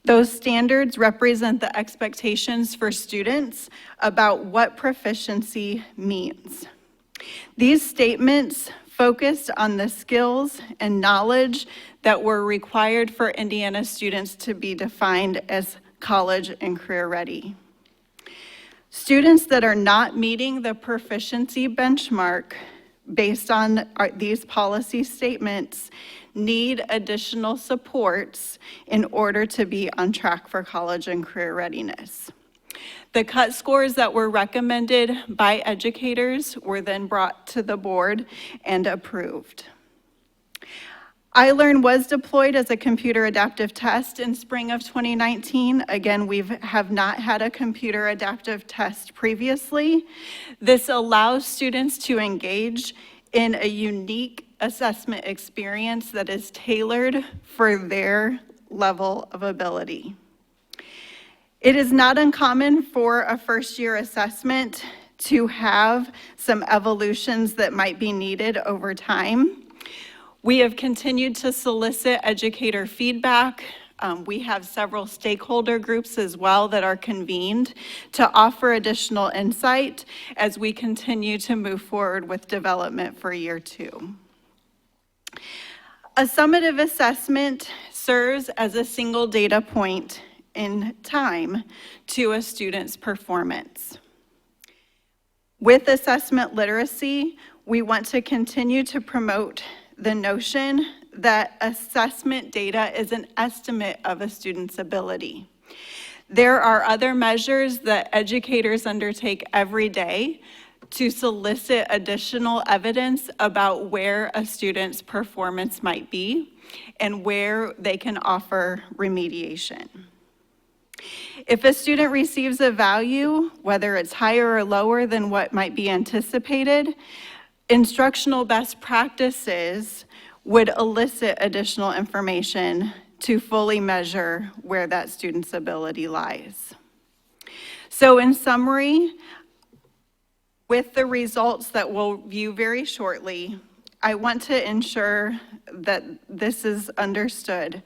Those standards represent the expectations for students about what proficiency means. These statements focused on the skills and knowledge that were required for Indiana students to be defined as college and career ready. Students that are not meeting the proficiency benchmark based on these policy statements need additional supports in order to be on track for college and career readiness. The cut scores that were recommended by educators were then brought to the board and approved. iLearn was deployed as a computer adaptive test in spring of 2019. Again, we have not had a computer adaptive test previously. This allows students to engage in a unique assessment experience that is tailored for their level of ability. It is not uncommon for a first-year assessment to have some evolutions that might be needed over time. We have continued to solicit educator feedback. We have several stakeholder groups as well that are convened to offer additional insight as we continue to move forward with development for year 2. A summative assessment serves as a single data point in time to a student's performance. With assessment literacy, we want to continue to promote the notion that assessment data is an estimate of a student's ability. There are other measures that educators undertake every day to solicit additional evidence about where a student's performance might be and where they can offer remediation. If a student receives a value, whether it's higher or lower than what might be anticipated, instructional best practices would elicit additional information to fully measure where that student's ability lies. So in summary, with the results that we'll view very shortly, I want to ensure that this is understood.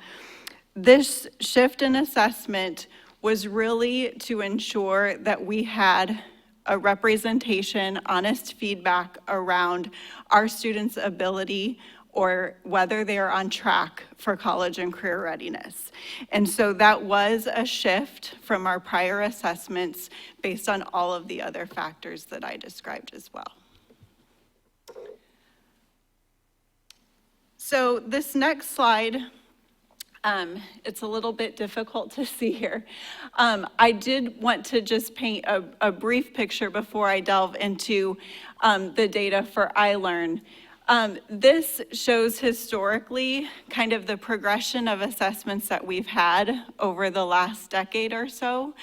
This shift in assessment was really to ensure that we had a representation, honest feedback around our students' ability or whether they're on track for college and career readiness. And so that was a shift from our prior assessments based on all of the other factors that I described as well. So this next slide, it's a little bit difficult to see here. I did want to just paint a brief picture before I delve into the data for iLearn. This shows historically kind of the progression of assessments that we've had over the last decade or so.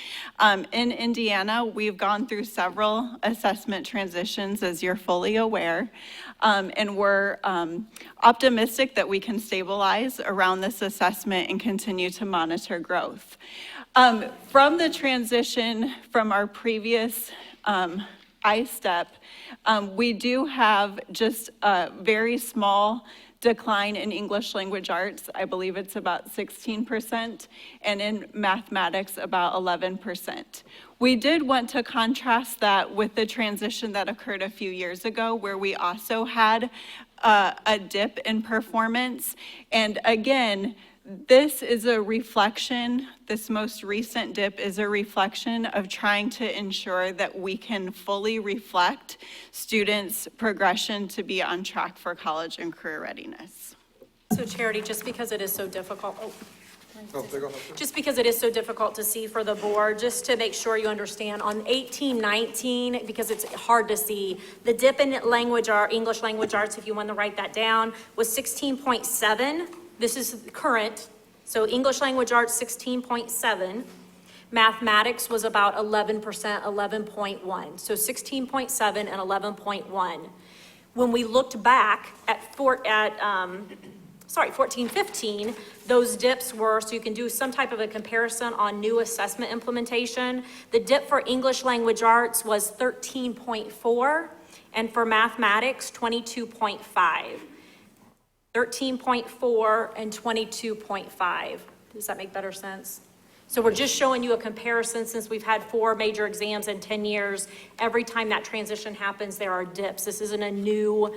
In Indiana, we've gone through several assessment transitions, as you're fully aware, and we're optimistic that we can stabilize around this assessment and continue to monitor growth. From the transition from our previous iStep, we do have just a very small decline in English language arts. I believe it's about 16%, and in mathematics, about 11%. We did want to contrast that with the transition that occurred a few years ago, where we also had a dip in performance. And again, this is a reflection, this most recent dip is a reflection of trying to ensure that we can fully reflect students' progression to be on track for college and career readiness. So Charity, just because it is so difficult, Oh, they go ahead. Just because it is so difficult to see for the board, just to make sure you understand, on 1819, because it's hard to see, the dip in English language arts, if you want to write that down, was 16.7. This is current, so English language arts, 16.7. Mathematics was about 11%, 11.1. So 16.7 and 11.1. When we looked back at 14, 15, those dips were, so you can do some type of a comparison on new assessment implementation. The dip for English language arts was 13.4, and for mathematics, 22.5. 13.4 and 22.5. Does that make better sense? So we're just showing you a comparison since we've had 4 major exams in 10 years. Every time that transition happens, there are dips. This isn't a new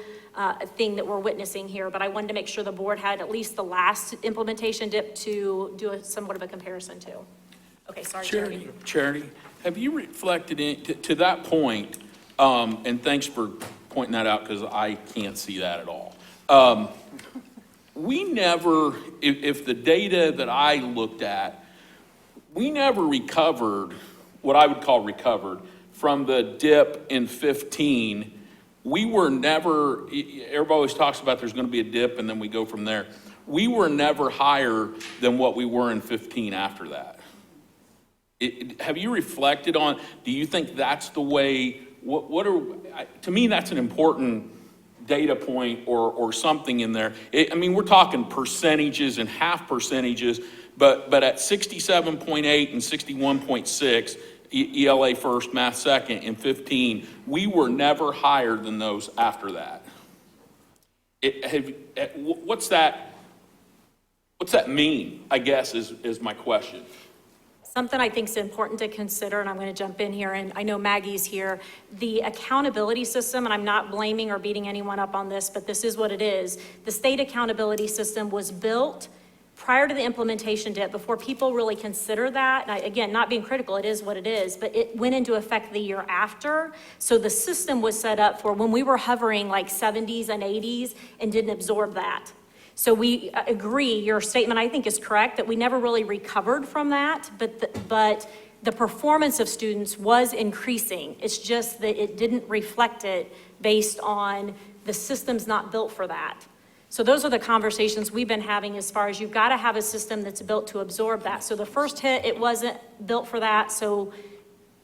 thing that we're witnessing here, but I wanted to make sure the board had at least the last implementation dip to do somewhat of a comparison to. Okay, sorry, Charity. Charity, have you reflected to that point, and thanks for pointing that out because I can't see that at all. We never, if the data that I looked at, we never recovered, what I would call recovered, from the dip in 15. We were never, everybody always talks about there's going to be a dip and then we go from there. We were never higher than what we were in 15 after that. Have you reflected on, do you think that's the way, to me that's an important data point or something in there. I mean, we're talking percentages and half percentages, but at 67.8 and 61.6, ELA first, math second, in 15, we were never higher than those after that. What's that mean, I guess, is my question. Something I think is important to consider, and I'm going to jump in here, and I know Maggie's here, the accountability system, and I'm not blaming or beating anyone up on this, but this is what it is. The state accountability system was built prior to the implementation dip, before people really consider that. And again, not being critical, it is what it is, but it went into effect the year after. So the system was set up for when we were hovering like 70s and 80s and didn't absorb that. So we agree, your statement I think is correct, that we never really recovered from that, but the performance of students was increasing. It's just that it didn't reflect it based on the system's not built for that. So those are the conversations we've been having as far as you've got to have a system that's built to absorb that. So the first hit, it wasn't built for that, so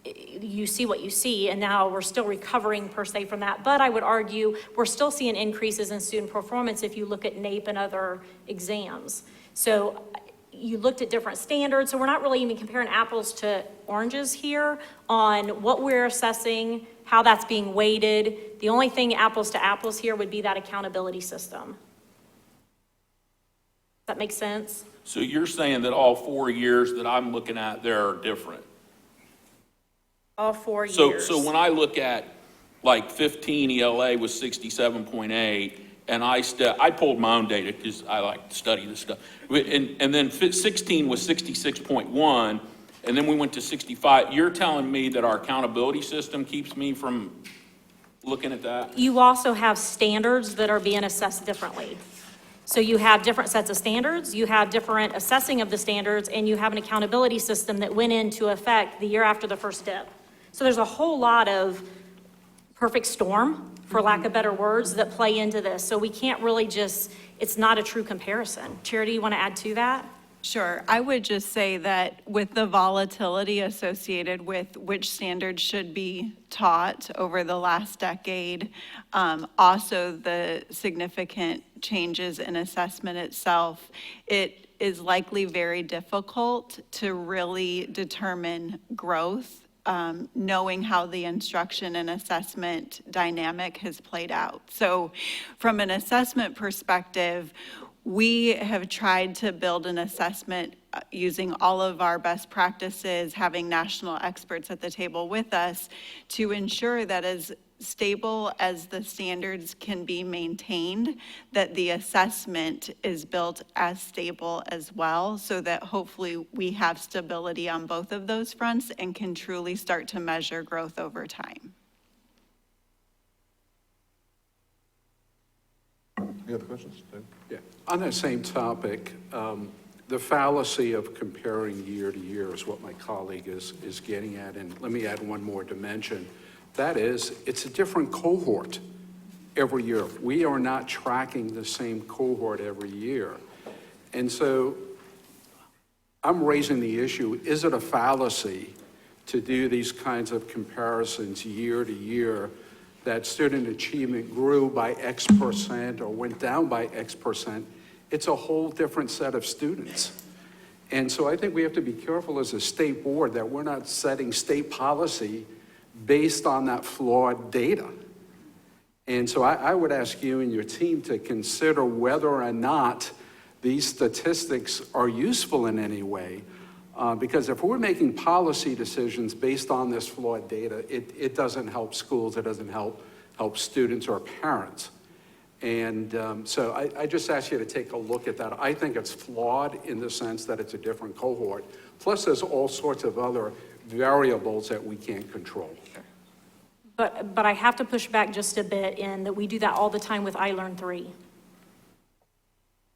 you see what you see, and now we're still recovering per se from that. But I would argue we're still seeing increases in student performance if you look at NAEP and other exams. So you looked at different standards, so we're not really even comparing apples to oranges here on what we're assessing, how that's being weighted. The only thing apples to apples here would be that accountability system. Does that make sense? So you're saying that all 4 years that I'm looking at there are different? All 4 years. So when I look at like 15 ELA was 67.8, and I pulled my own data because I like to study this stuff. And then 16 was 66.1, and then we went to 65. You're telling me that our accountability system keeps me from looking at that? You also have standards that are being assessed differently. So you have different sets of standards, you have different assessing of the standards, and you have an accountability system that went into effect the year after the first dip. So there's a whole lot of perfect storm, for lack of better words, that play into this. So we can't really just, it's not a true comparison. Charity, you want to add to that? Sure. I would just say that with the volatility associated with which standards should be taught over the last decade, also the significant changes in assessment itself, it is likely very difficult to really determine growth, knowing how the instruction and assessment dynamic has played out. So from an assessment perspective, we have tried to build an assessment using all of our best practices, having national experts at the table with us to ensure that as stable as the standards can be maintained, that the assessment is built as stable as well, so that hopefully we have stability on both of those fronts and can truly start to measure growth over time. Any other questions? Dave? Yeah, on that same topic, the fallacy of comparing year to year is what my colleague is getting at. And let me add one more dimension. That is, it's a different cohort every year. We are not tracking the same cohort every year. And so I'm raising the issue, is it a fallacy to do these kinds of comparisons year to year, that student achievement grew by X percent or went down by X percent? It's a whole different set of students. And so I think we have to be careful as a state board that we're not setting state policy based on that flawed data. And so I would ask you and your team to consider whether or not these statistics are useful in any way. Because if we're making policy decisions based on this flawed data, it doesn't help schools, it doesn't help students or parents. And so I just ask you to take a look at that. I think it's flawed in the sense that it's a different cohort. Plus, there's all sorts of other variables that we can't control. But I have to push back just a bit in that we do that all the time with iLearn 3.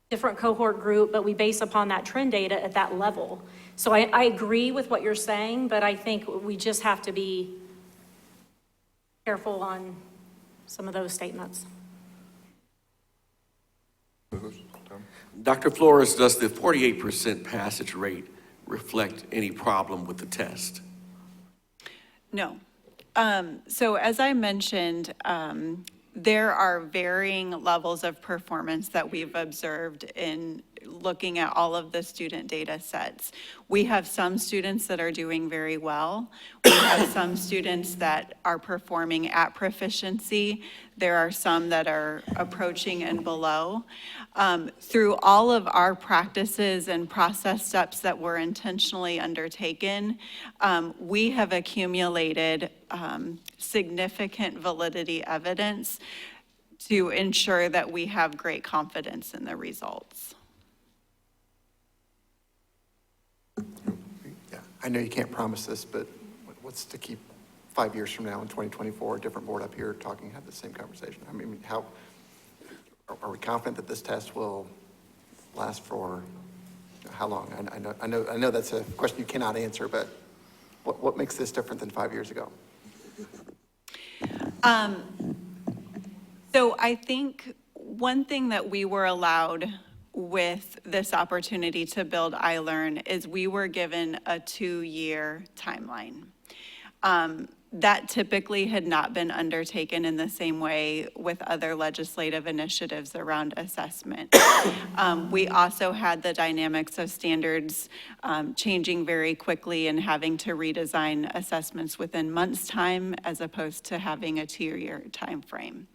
Different cohort group, but we base upon that trend data at that level. So I agree with what you're saying, but I think we just have to be careful on some of those statements. Dr. Flores, does the 48% passage rate reflect any problem with the test? No. So as I mentioned, there are varying levels of performance that we've observed in looking at all of the student data sets. We have some students that are doing very well. We have some students that are performing at proficiency. There are some that are approaching and below. Through all of our practices and process steps that were intentionally undertaken, we have accumulated significant validity evidence to ensure that we have great confidence in the results. Yeah, I know you can't promise this, but what's to keep 5 years from now in 2024, a different board up here talking, have the same conversation? I mean, how, are we confident that this test will last for how long? I know that's a question you cannot answer, but what makes this different than 5 years ago? So I think one thing that we were allowed with this opportunity to build iLearn is we were given a 2-year timeline. That typically had not been undertaken in the same way with other legislative initiatives around assessment. We also had the dynamics of standards changing very quickly and having to redesign assessments within months' time as opposed to having a 2-year time frame.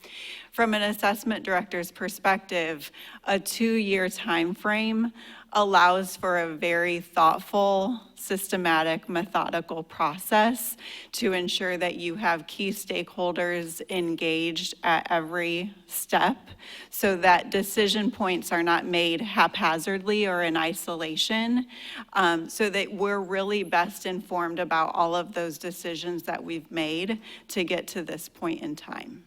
From an assessment director's perspective, a 2-year time frame allows for a very thoughtful, systematic, methodical process to ensure that you have key stakeholders engaged at every step so that decision points are not made haphazardly or in isolation, so that we're really best informed about all of those decisions that we've made to get to this point in time.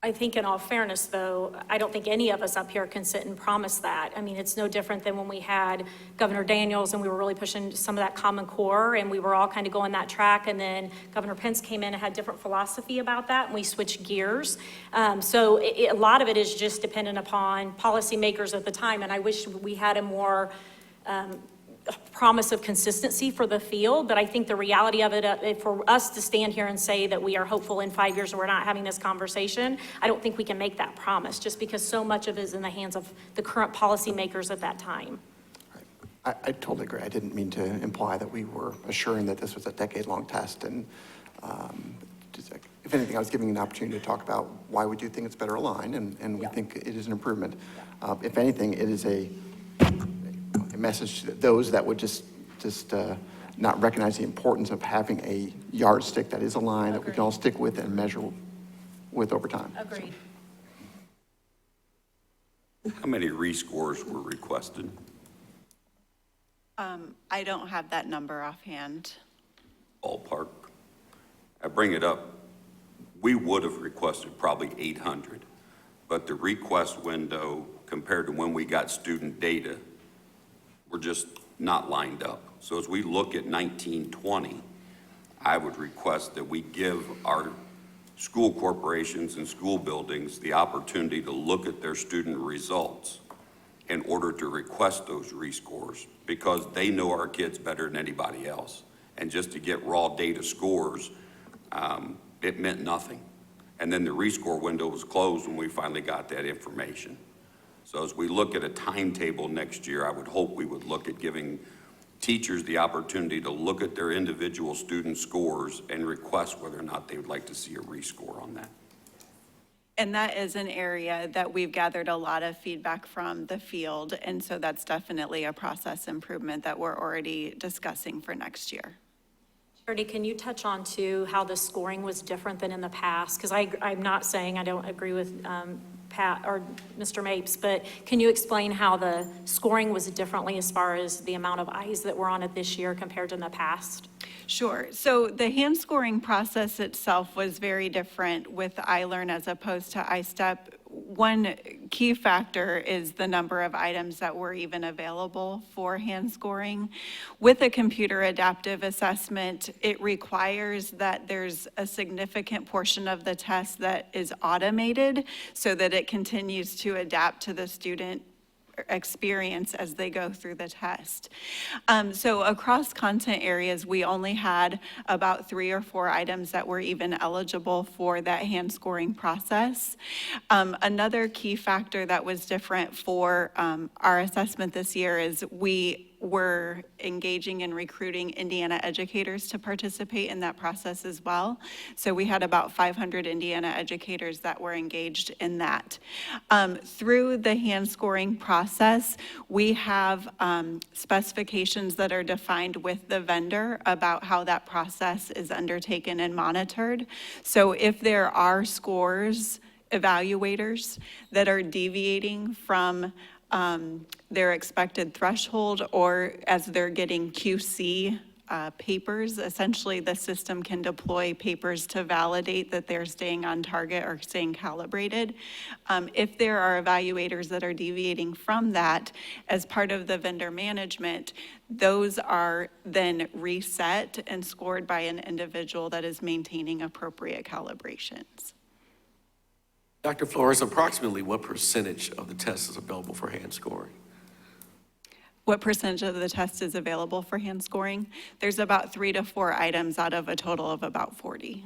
I think in all fairness, though, I don't think any of us up here can sit and promise that. I mean, it's no different than when we had Governor Daniels and we were really pushing some of that Common Core and we were all kind of going that track, and then Governor Pence came in and had different philosophy about that and we switched gears. So a lot of it is just dependent upon policymakers at the time, and I wish we had a more promise of consistency for the field, but I think the reality of it, for us to stand here and say that we are hopeful in 5 years and we're not having this conversation, I don't think we can make that promise just because so much of it is in the hands of the current policymakers at that time. I totally agree. I didn't mean to imply that we were assuring that this was a decade-long test. And if anything, I was giving you an opportunity to talk about why we do think it's better aligned, and we think it is an improvement. If anything, it is a message to those that would just not recognize the importance of having a yardstick that is aligned, that we can all stick with and measure with over time. Agreed. How many rescores were requested? I don't have that number offhand. Ballpark. I bring it up. We would have requested probably 800, but the request window compared to when we got student data, we're just not lined up. So as we look at 1920, I would request that we give our school corporations and school buildings the opportunity to look at their student results in order to request those rescores, because they know our kids better than anybody else. And just to get raw data scores, it meant nothing. And then the rescore window was closed when we finally got that information. So as we look at a timetable next year, I would hope we would look at giving teachers the opportunity to look at their individual student scores and request whether or not they would like to see a rescore on that. And that is an area that we've gathered a lot of feedback from the field, and so that's definitely a process improvement that we're already discussing for next year. Charity, can you touch on too how the scoring was different than in the past? Because I'm not saying I don't agree with Pat or Mr. Mapes, but can you explain how the scoring was differently as far as the amount of eyes that were on it this year compared to in the past? Sure. So the hand scoring process itself was very different with iLearn as opposed to iStep. One key factor is the number of items that were even available for hand scoring. With a computer adaptive assessment, it requires that there's a significant portion of the test that is automated so that it continues to adapt to the student experience as they go through the test. So across content areas, we only had about 3 or 4 items that were even eligible for that hand scoring process. Another key factor that was different for our assessment this year is we were engaging and recruiting Indiana educators to participate in that process as well. So we had about 500 Indiana educators that were engaged in that. Through the hand scoring process, we have specifications that are defined with the vendor about how that process is undertaken and monitored. So if there are scores, evaluators that are deviating from their expected threshold, or as they're getting QC papers, essentially the system can deploy papers to validate that they're staying on target or staying calibrated. If there are evaluators that are deviating from that, as part of the vendor management, those are then reset and scored by an individual that is maintaining appropriate calibrations. Dr. Flores, approximately what percentage of the test is available for hand scoring? What percentage of the test is available for hand scoring? There's about 3 to 4 items out of a total of about 40.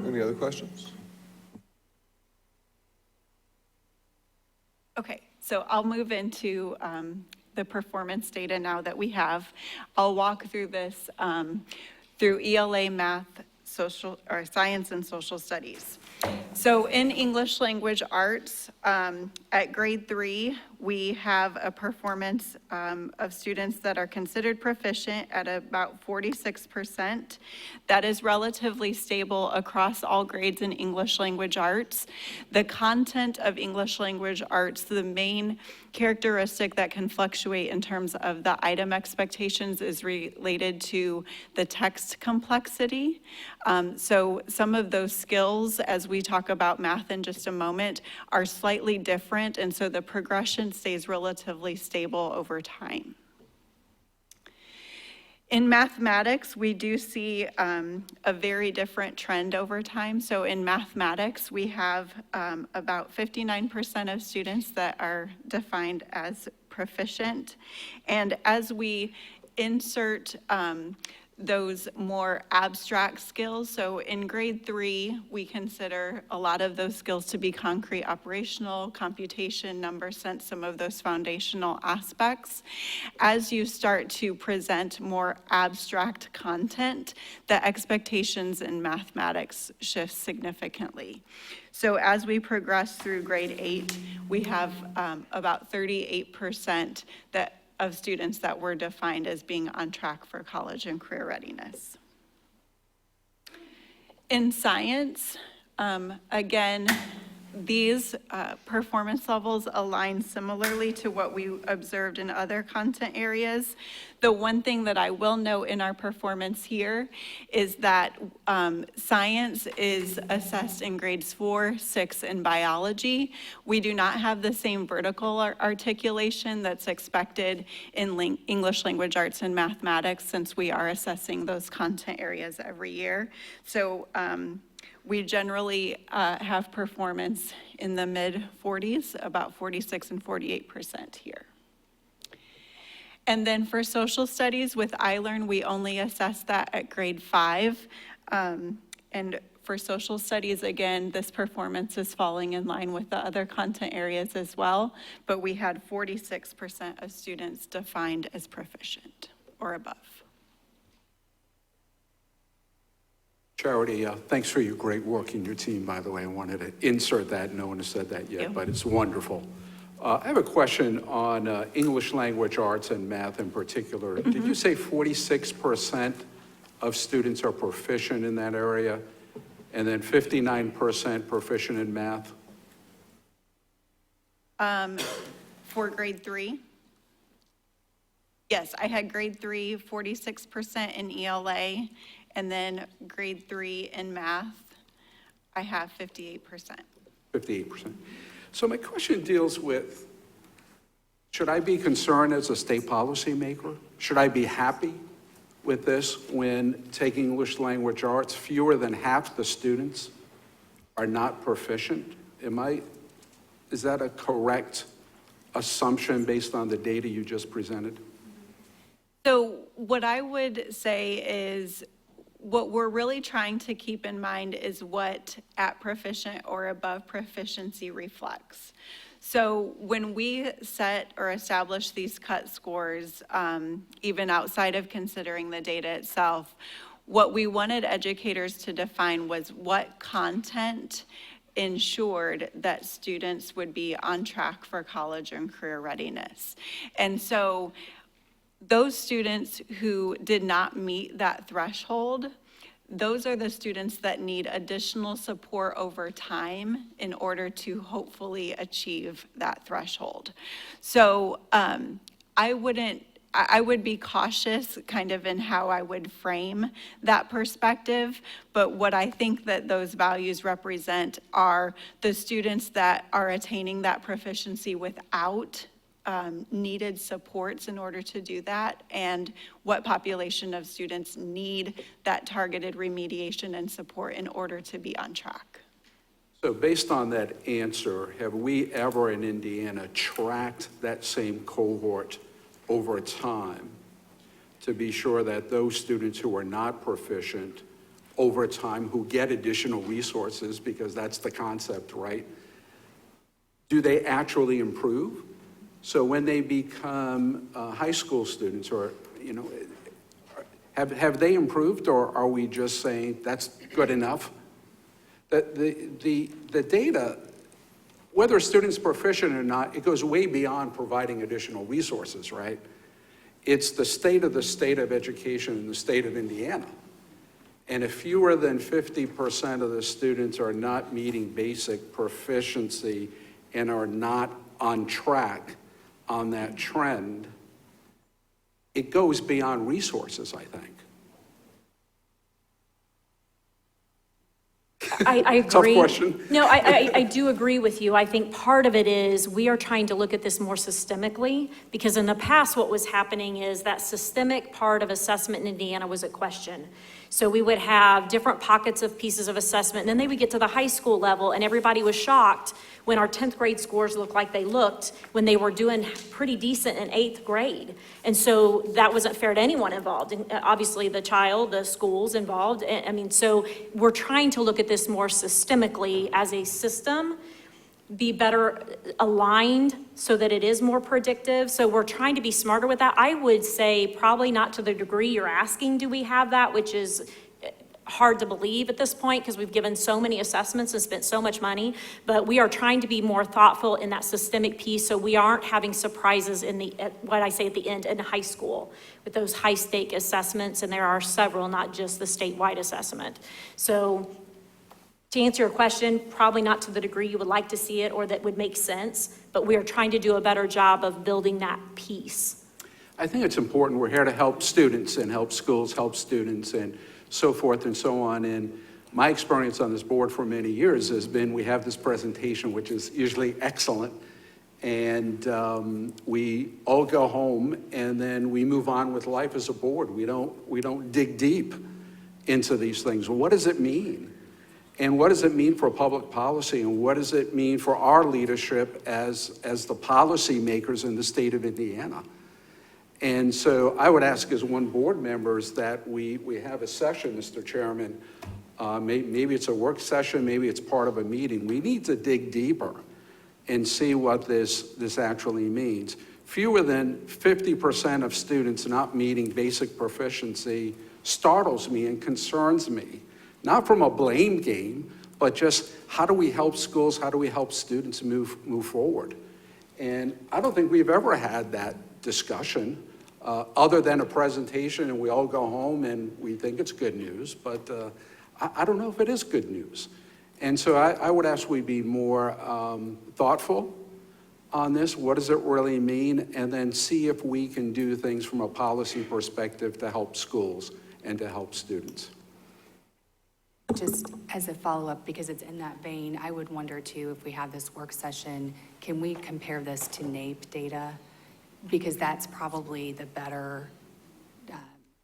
Any other questions? Okay, so I'll move into the performance data now that we have. I'll walk through this through ELA, math, science, and social studies. So in English language arts, at grade 3, we have a performance of students that are considered proficient at about 46%. That is relatively stable across all grades in English language arts. The content of English language arts, the main characteristic that can fluctuate in terms of the item expectations is related to the text complexity. So some of those skills, as we talk about math in just a moment, are slightly different, and so the progression stays relatively stable over time. In mathematics, we do see a very different trend over time. So in mathematics, we have about 59% of students that are defined as proficient. And as we insert those more abstract skills. So in grade 3, we consider a lot of those skills to be concrete operational, computation, number sense, some of those foundational aspects. As you start to present more abstract content, the expectations in mathematics shift significantly. So as we progress through grade 8, we have about 38% of students that were defined as being on track for college and career readiness. In science, again, These performance levels align similarly to what we observed in other content areas. The one thing that I will note in our performance here is that science is assessed in grades 4, 6, and biology. We do not have the same vertical articulation that's expected in English language arts and mathematics, since we are assessing those content areas every year. So we generally have performance in the mid-40s, about 46 and 48% here. And then for social studies with iLearn, we only assess that at grade 5. And for social studies, again, this performance is falling in line with the other content areas as well, but we had 46% of students defined as proficient or above. Charity, thanks for your great work in your team, by the way. I wanted to insert that. No one has said that yet, but it's wonderful. I have a question on English language arts and math in particular. Did you say 46% of students are proficient in that area, and then 59% proficient in math? For grade 3? Yes, I had grade 3, 46% in ELA, and then grade 3 in math, I have 58%. 58%. So my question deals with, should I be concerned as a state policymaker? Should I be happy with this when taking English language arts, fewer than half the students are not proficient? Is that a correct assumption based on the data you just presented? So what I would say is, what we're really trying to keep in mind is what at proficient or above proficiency reflects. So when we set or establish these cut scores, even outside of considering the data itself, what we wanted educators to define was what content ensured that students would be on track for college and career readiness. And so those students who did not meet that threshold, those are the students that need additional support over time in order to hopefully achieve that threshold. So I would be cautious kind of in how I would frame that perspective, but what I think that those values represent are the students that are attaining that proficiency without needed supports in order to do that, and what population of students need that targeted remediation and support in order to be on track. So based on that answer, have we ever in Indiana tracked that same cohort over time to be sure that those students who are not proficient over time, who get additional resources, because that's the concept, right? Do they actually improve? So when they become high school students, or, you know, have they improved, or are we just saying that's good enough? The data, whether a student's proficient or not, it goes way beyond providing additional resources, right? It's the state of education in the state of Indiana. And if fewer than 50% of the students are not meeting basic proficiency and are not on track on that trend, it goes beyond resources, I think. I agree. Tough question. No, I do agree with you. I think part of it is we are trying to look at this more systemically, because in the past what was happening is that systemic part of assessment in Indiana was a question. So we would have different pockets of pieces of assessment, and then they would get to the high school level, and everybody was shocked when our 10th grade scores looked like they looked when they were doing pretty decent in 8th grade. And so that wasn't fair to anyone involved, and obviously the child, the schools involved. I mean, so we're trying to look at this more systemically as a system, be better aligned so that it is more predictive. So we're trying to be smarter with that. I would say probably not to the degree you're asking, do we have that, which is hard to believe at this point because we've given so many assessments and spent so much money, but we are trying to be more thoughtful in that systemic piece so we aren't having surprises what I say at the end in high school with those high stake assessments, and there are several, not just the statewide assessment. So To answer your question, probably not to the degree you would like to see it or that would make sense, but we are trying to do a better job of building that piece. I think it's important. We're here to help students and help schools, help students, and so forth and so on. And my experience on this board for many years has been we have this presentation, which is usually excellent, and we all go home and then we move on with life as a board. We don't dig deep into these things. Well, what does it mean? And what does it mean for public policy? And what does it mean for our leadership as the policy makers in the state of Indiana? And so I would ask as one board members that we have a session, Mr. Chairman. Maybe it's a work session, maybe it's part of a meeting. We need to dig deeper and see what this actually means. Fewer than 50% of students not meeting basic proficiency startles me and concerns me. Not from a blame game, but just how do we help schools, how do we help students move forward? And I don't think we've ever had that discussion other than a presentation and we all go home and we think it's good news, but I don't know if it is good news. And so I would ask we be more thoughtful on this. What does it really mean? And then see if we can do things from a policy perspective to help schools and to help students. Just as a follow-up, because it's in that vein, I would wonder too, if we have this work session, can we compare this to NAEP data? Because that's probably the better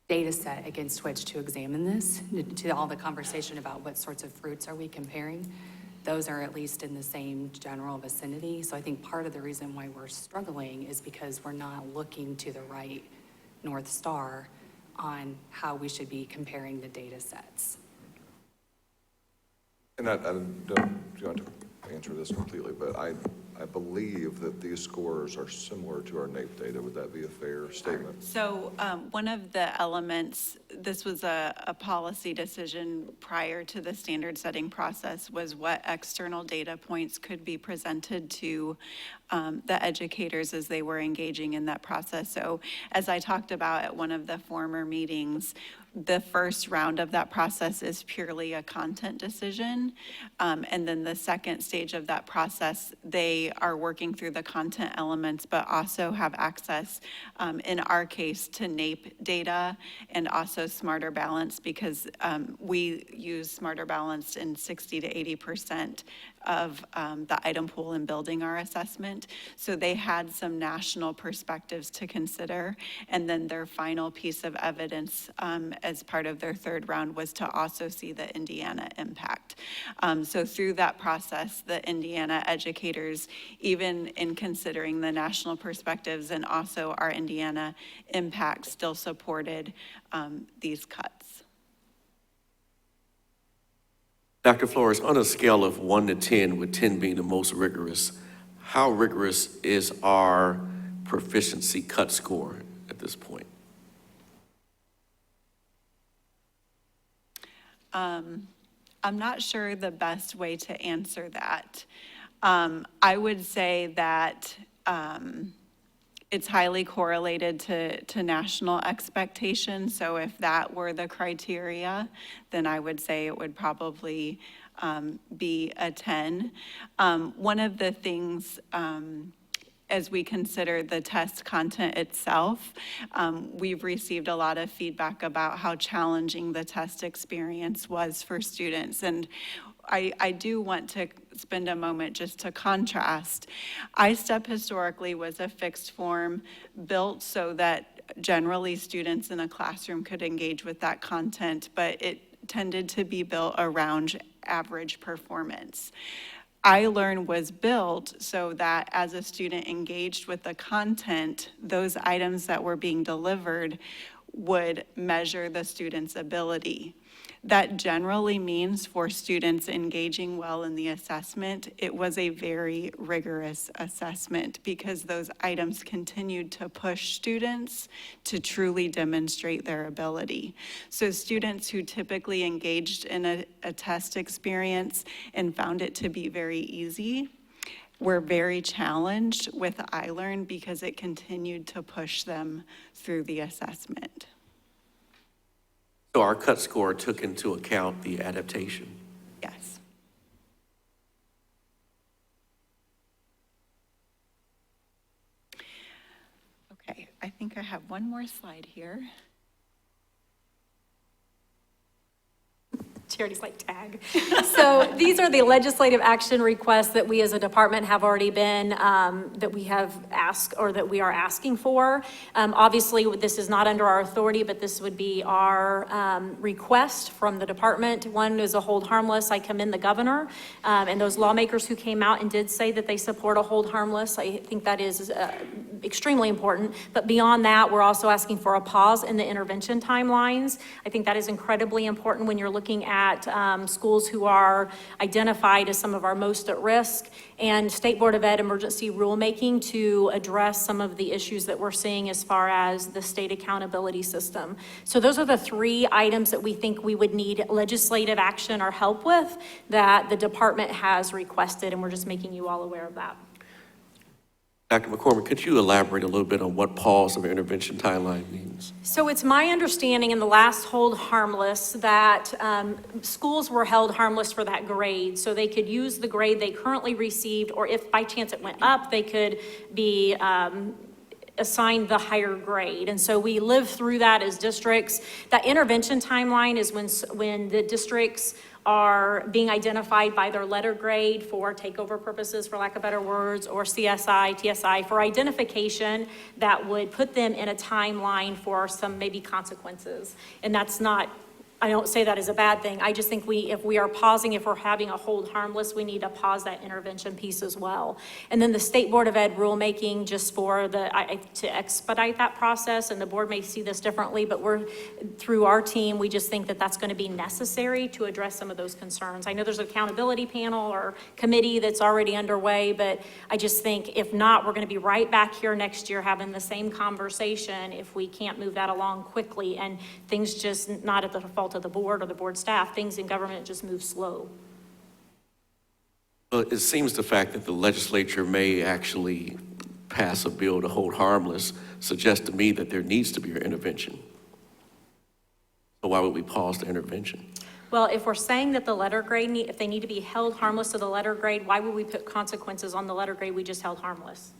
data set against which to examine this, to all the conversation about what sorts of fruits are we comparing. Those are at least in the same general vicinity. So I think part of the reason why we're struggling is because we're not looking to the right North Star on how we should be comparing the data sets. And I don't do you want to answer this completely, but I believe that these scores are similar to our NAEP data. Would that be a fair statement? So one of the elements, this was a policy decision prior to the standard setting process, was what external data points could be presented to the educators as they were engaging in that process. So as I talked about at one of the former meetings, the first round of that process is purely a content decision. And then the second stage of that process, they are working through the content elements, but also have access, in our case, to NAEP data and also Smarter Balance, because we use Smarter Balance in 60 to 80% of the item pool in building our assessment. So they had some national perspectives to consider. And then their final piece of evidence as part of their third round was to also see the Indiana impact. So through that process, the Indiana educators, even in considering the national perspectives and also our Indiana impact, still supported these cuts. Dr. Flores, on a scale of 1 to 10, with 10 being the most rigorous, how rigorous is our proficiency cut score at this point? I'm not sure the best way to answer that. I would say that it's highly correlated to national expectations. So if that were the criteria, then I would say it would probably be a 10. One of the things as we consider the test content itself, we've received a lot of feedback about how challenging the test experience was for students. And I do want to spend a moment just to contrast. iStep historically was a fixed form built so that generally students in a classroom could engage with that content, but it tended to be built around average performance. iLearn was built so that as a student engaged with the content, those items that were being delivered would measure the student's ability. That generally means for students engaging well in the assessment, it was a very rigorous assessment because those items continued to push students to truly demonstrate their ability. So students who typically engaged in a test experience and found it to be very easy were very challenged with iLearn because it continued to push them through the assessment. So our cut score took into account the adaptation. Yes. have one more slide here. Charity's like, tag. So these are the legislative action requests that we as a department have already been, that we have asked, or that we are asking for. Obviously, this is not under our authority, but this would be our request from the department. One is a hold harmless. I commend the governor and those lawmakers who came out and did say that they support a hold harmless. I think that is extremely important. But beyond that, we're also asking for a pause in the intervention timelines. I think that is incredibly important when you're looking at schools who are identified as some of our most at risk, and State Board of Ed emergency rulemaking to address some of the issues that we're seeing as far as the state accountability system. So those are the three items that we think we would need legislative action or help with that the department has requested, and we're just making you all aware of that. Dr. McCormick, could you elaborate a little bit on what pause of intervention timeline means? So it's my understanding in the last hold harmless that schools were held harmless for that grade. So they could use the grade they currently received, or if by chance it went up, they could be assigned the higher grade. And so we live through that as districts. That intervention timeline is when the districts are being identified by their letter grade for takeover purposes, for lack of better words, or CSI, TSI, for identification that would put them in a timeline for some maybe consequences. And that's not, I don't say that as a bad thing. I just think if we are pausing, if we're having a hold harmless, we need to pause that intervention piece as well. And then the State Board of Ed rulemaking, just for to expedite that process, and the board may see this differently, but through our team, we just think that that's going to be necessary to address some of those concerns. I know there's an accountability panel or committee that's already underway, but I just think if not, we're going to be right back here next year having the same conversation if we can't move that along quickly, and things just not at the fault of the board or the board staff, things in government just move slow. Well, it seems the fact that the legislature may actually pass a bill to hold harmless suggests to me that there needs to be an intervention. So why would we pause the intervention? Well, if we're saying that the letter grade, if they need to be held harmless to the letter grade, why would we put consequences on the letter grade we just held harmless?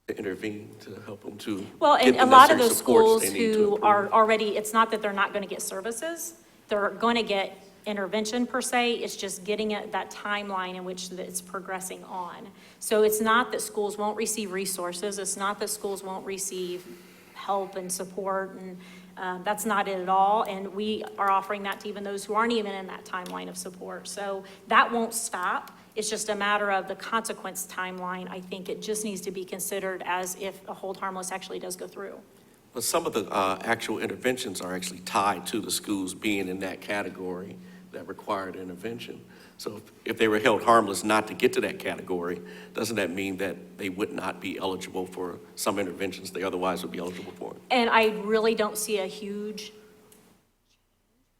To intervene, to help them to Well, get and the a lot of necessary those supports schools they need to who improve. are already, it's not that they're not going to get services. They're going to get intervention per se. It's just getting at that timeline in which it's progressing on. So it's not that schools won't receive resources. It's not that schools won't receive help and support, and that's not it at all. And we are offering that to even those who aren't even in that timeline of support. So that won't stop. It's just a matter of the consequence timeline. I think it just needs to be considered as if a hold harmless actually does go through. But some of the actual interventions are actually tied to the schools being in that category that required intervention. So if they were held harmless not to get to that category, doesn't that mean that they would not be eligible for some interventions they otherwise would be eligible for? And I really don't see a huge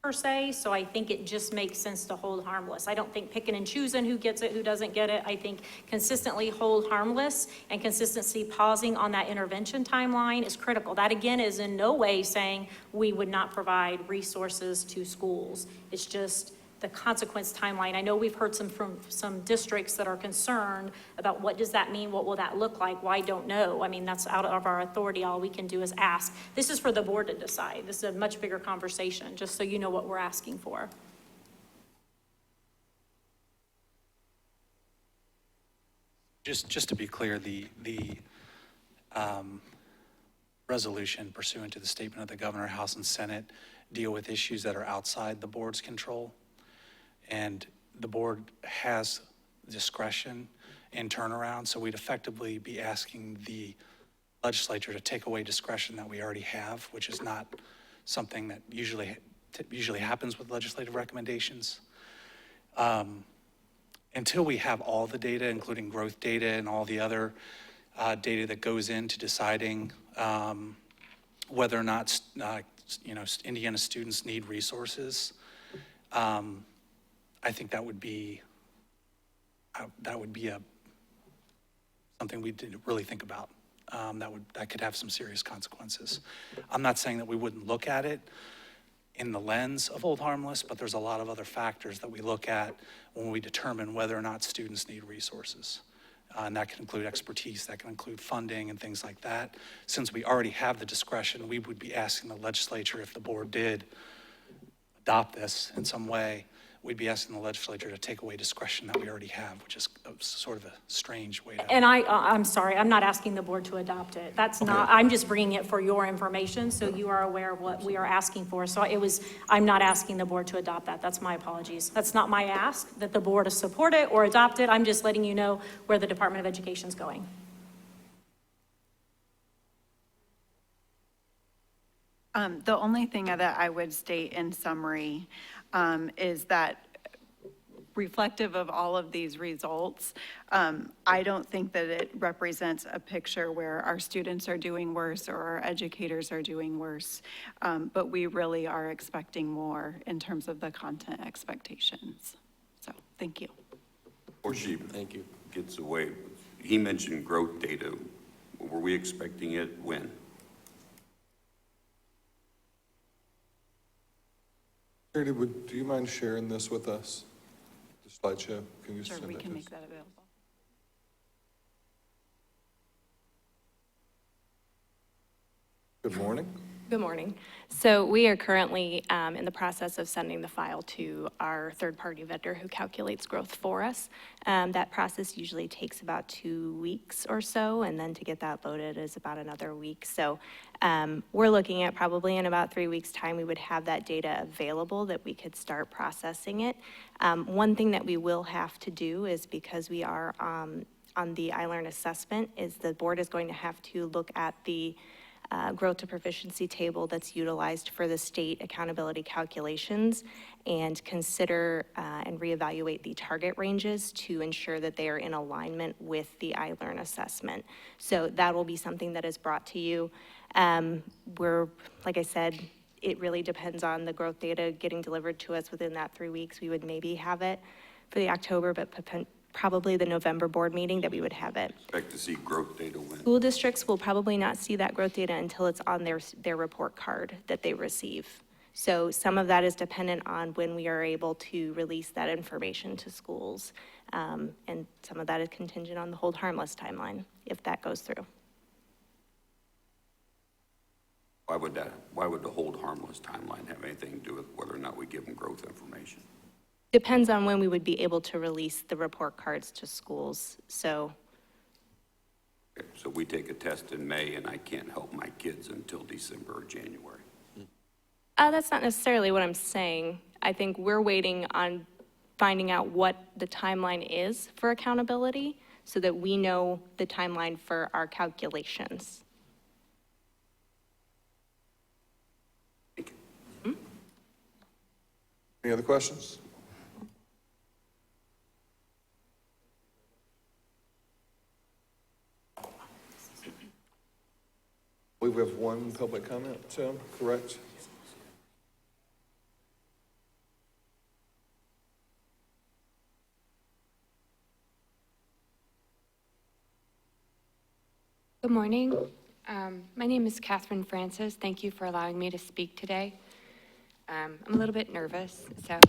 per se, so I think it just makes sense to hold harmless. I don't think picking and choosing who gets it, who doesn't get it. I think consistently hold harmless and consistency pausing on that intervention timeline is critical. That again is in no way saying we would not provide resources to schools. It's just the consequence timeline. I know we've heard from some districts that are concerned about what does that mean? What will that look like? Why don't know? I mean, that's out of our authority. All we can do is ask. This is for the board to decide. This is a much bigger conversation, just so you know what we're asking for. Just to be clear, the resolution pursuant to the statement of the governor, House and Senate deal with issues that are outside the board's control. And the board has discretion in turnaround, so we'd effectively be asking the legislature to take away discretion that we already have, which is not something that usually happens with legislative recommendations. Until we have all the data, including growth data and all the other data that goes into deciding whether or not Indiana students need resources, I think that would be something we did really think about. That could have some serious consequences. I'm not saying that we wouldn't look at it in the lens of hold harmless, but there's a lot of other factors that we look at when we determine whether or not students need resources. And that can include expertise, that can include funding and things like that. Since we already have the discretion, we would be asking the legislature, if the board did adopt this in some way, we'd be asking the legislature to take away discretion that we already have, which is sort of a strange way to. And I'm sorry, I'm not asking the board to adopt it. That's not, I'm just bringing it for your information, so you are aware of what we are asking for. So I'm not asking the board to adopt that. That's my apologies. That's not my ask, that the board support it or adopt it. I'm just letting you know where the Department of Education's going. The only thing that I would state in summary is that reflective of all of these results, I don't think that it represents a picture where our students are doing worse or our educators are doing worse, but we really are expecting more in terms of the content expectations. So, thank you. Or she Thank you. gets away. He mentioned growth data. Were we expecting it when? Charity, do you mind sharing this with us? The slideshow? Can you Sure, send we that can to make us? that available. Good morning. Good morning. So we are currently in the process of sending the file to our third-party vendor who calculates growth for us. That process usually takes about 2 weeks or so, and then to get that loaded is about another week. So we're looking at probably in about 3 weeks' time, we would have that data available that we could start processing it. One thing that we will have to do is, because we are on the iLearn assessment, is the board is going to have to look at the growth to proficiency table that's utilized for the state accountability calculations and consider and reevaluate the target ranges to ensure that they are in alignment with the iLearn assessment. So that will be something that is brought to you. Like I said, it really depends on the growth data getting delivered to us within that 3 weeks. We would maybe have it for the October, but probably the November board meeting that we would have it. Expect to see growth data when? School districts will probably not see that growth data until it's on their report card that they receive. So some of that is dependent on when we are able to release that information to schools. And some of that is contingent on the hold harmless timeline, if that goes through. Why would the hold harmless timeline have anything to do with whether or not we give them growth information? Depends on when we would be able to release the report cards to schools, so. Okay, so we take a test in May and I can't help my kids until December or January. That's not necessarily what I'm saying. I think we're waiting on finding out what the timeline is for accountability so that we know the timeline for our calculations. Thank you. Any other questions? I believe we have one public comment, Tim, correct? Good morning. My name is Catherine Francis. Thank you for allowing me to speak today. I'm a little bit nervous, so.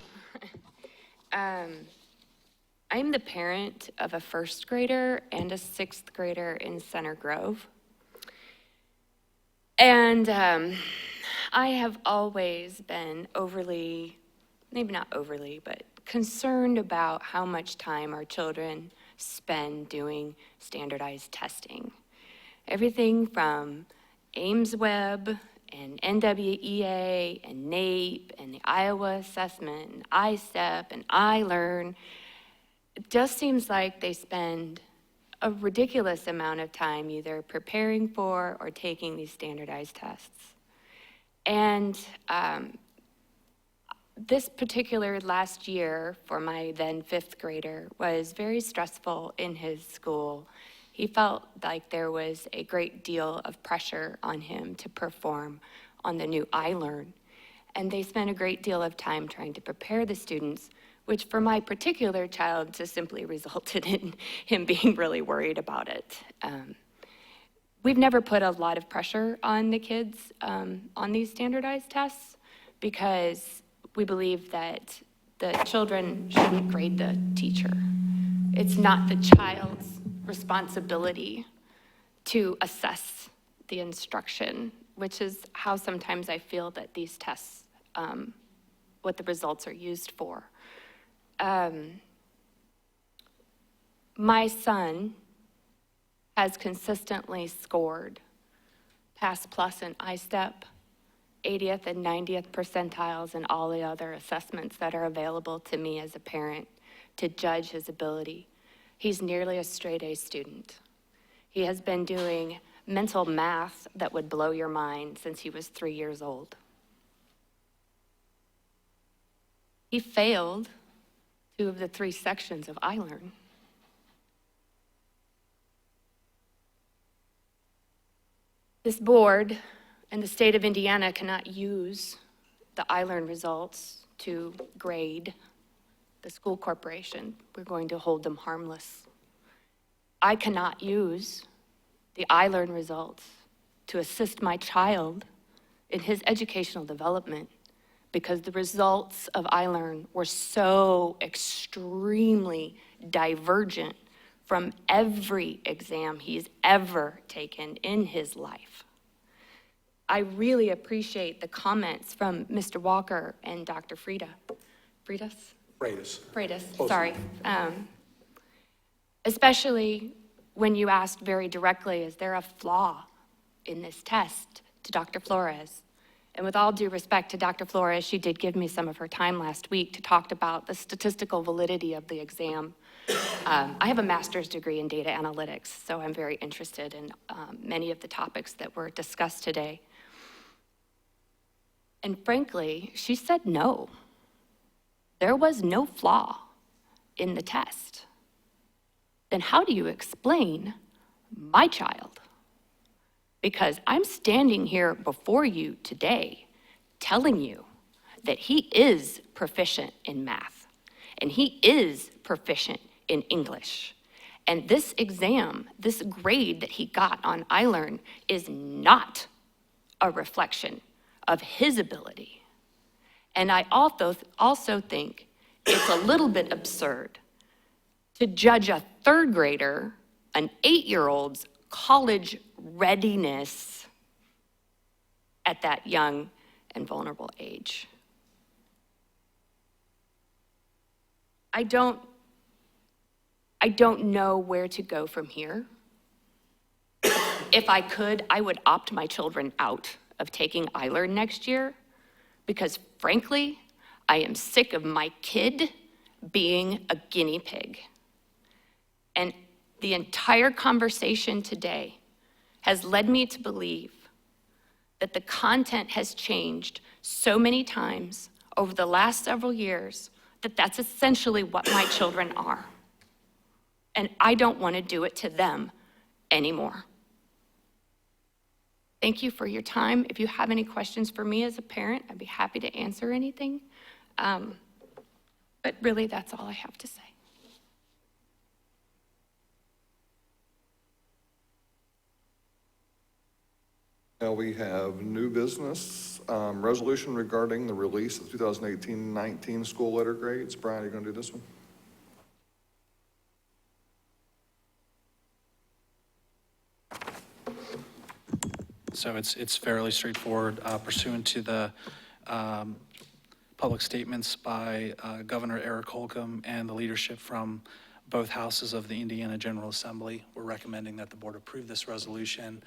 I'm the parent of a first grader and a sixth grader in Center Grove. And I have always been maybe not overly, but concerned about how much time our children spend doing standardized testing. Everything from Ames Web and NWEA and NAEP and the Iowa Assessment and ISTEP and iLearn. It just seems like they spend a ridiculous amount of time either preparing for or taking these standardized tests. And this particular last year for my then fifth grader was very stressful in his school. He felt like there was a great deal of pressure on him to perform on the new iLearn. And they spent a great deal of time trying to prepare the students, which for my particular child just simply resulted in him being really worried about it. We've never put a lot of pressure on the kids on these standardized tests because we believe that the children shouldn't grade the teacher. It's not the child's responsibility to assess the instruction, which is how sometimes I feel that these tests, what the results are used for. My son has consistently scored Pass Plus and ISTEP, 80th and 90th percentiles, and all the other assessments that are available to me as a parent to judge his ability. He's nearly a straight A student. He has been doing mental math that would blow your mind since he was 3 years old. He failed 2 of the 3 sections of iLearn. This board and the state of Indiana cannot use the iLearn results to grade the school corporation. We're going to hold them harmless. I cannot use the iLearn results to assist my child in his educational development because the results of iLearn were so extremely divergent from every exam he's ever taken in his life. I really appreciate the comments from Mr. Walker and Dr. Freitas, sorry. Especially when you asked very directly, is there a flaw in this test, to Dr. Flores? And with all due respect to Dr. Flores, she did give me some of her time last week to talk about the statistical validity of the exam. I have a master's degree in data analytics, so I'm very interested in many of the topics that were discussed today. And frankly, she said no. There was no flaw in the test. Then how do you explain my child? Because I'm standing here before you today telling you that he is proficient in math and he is proficient in English. And this exam, this grade that he got on iLearn is not a reflection of his ability. And I also think it's a little bit absurd to judge a 3rd grader, an 8-year-old's college readiness at that young and vulnerable age. I don't know where to go from here. If I could, I would opt my children out of taking iLearn next year because frankly, I am sick of my kid being a guinea pig. And the entire conversation today has led me to believe that the content has changed so many times over the last several years that that's essentially what my children are. And I don't want to do it to them anymore. Thank you for your time. If you have any questions for me as a parent, I'd be happy to answer anything. But really, that's all I have to say. Now we have new business, resolution regarding the release of 2018-19 school letter grades. Brian, are you going to do this one? So it's fairly straightforward. Pursuant to the public statements by Governor Eric Holcomb and the leadership from both houses of the Indiana General Assembly, we're recommending that the board approve this resolution.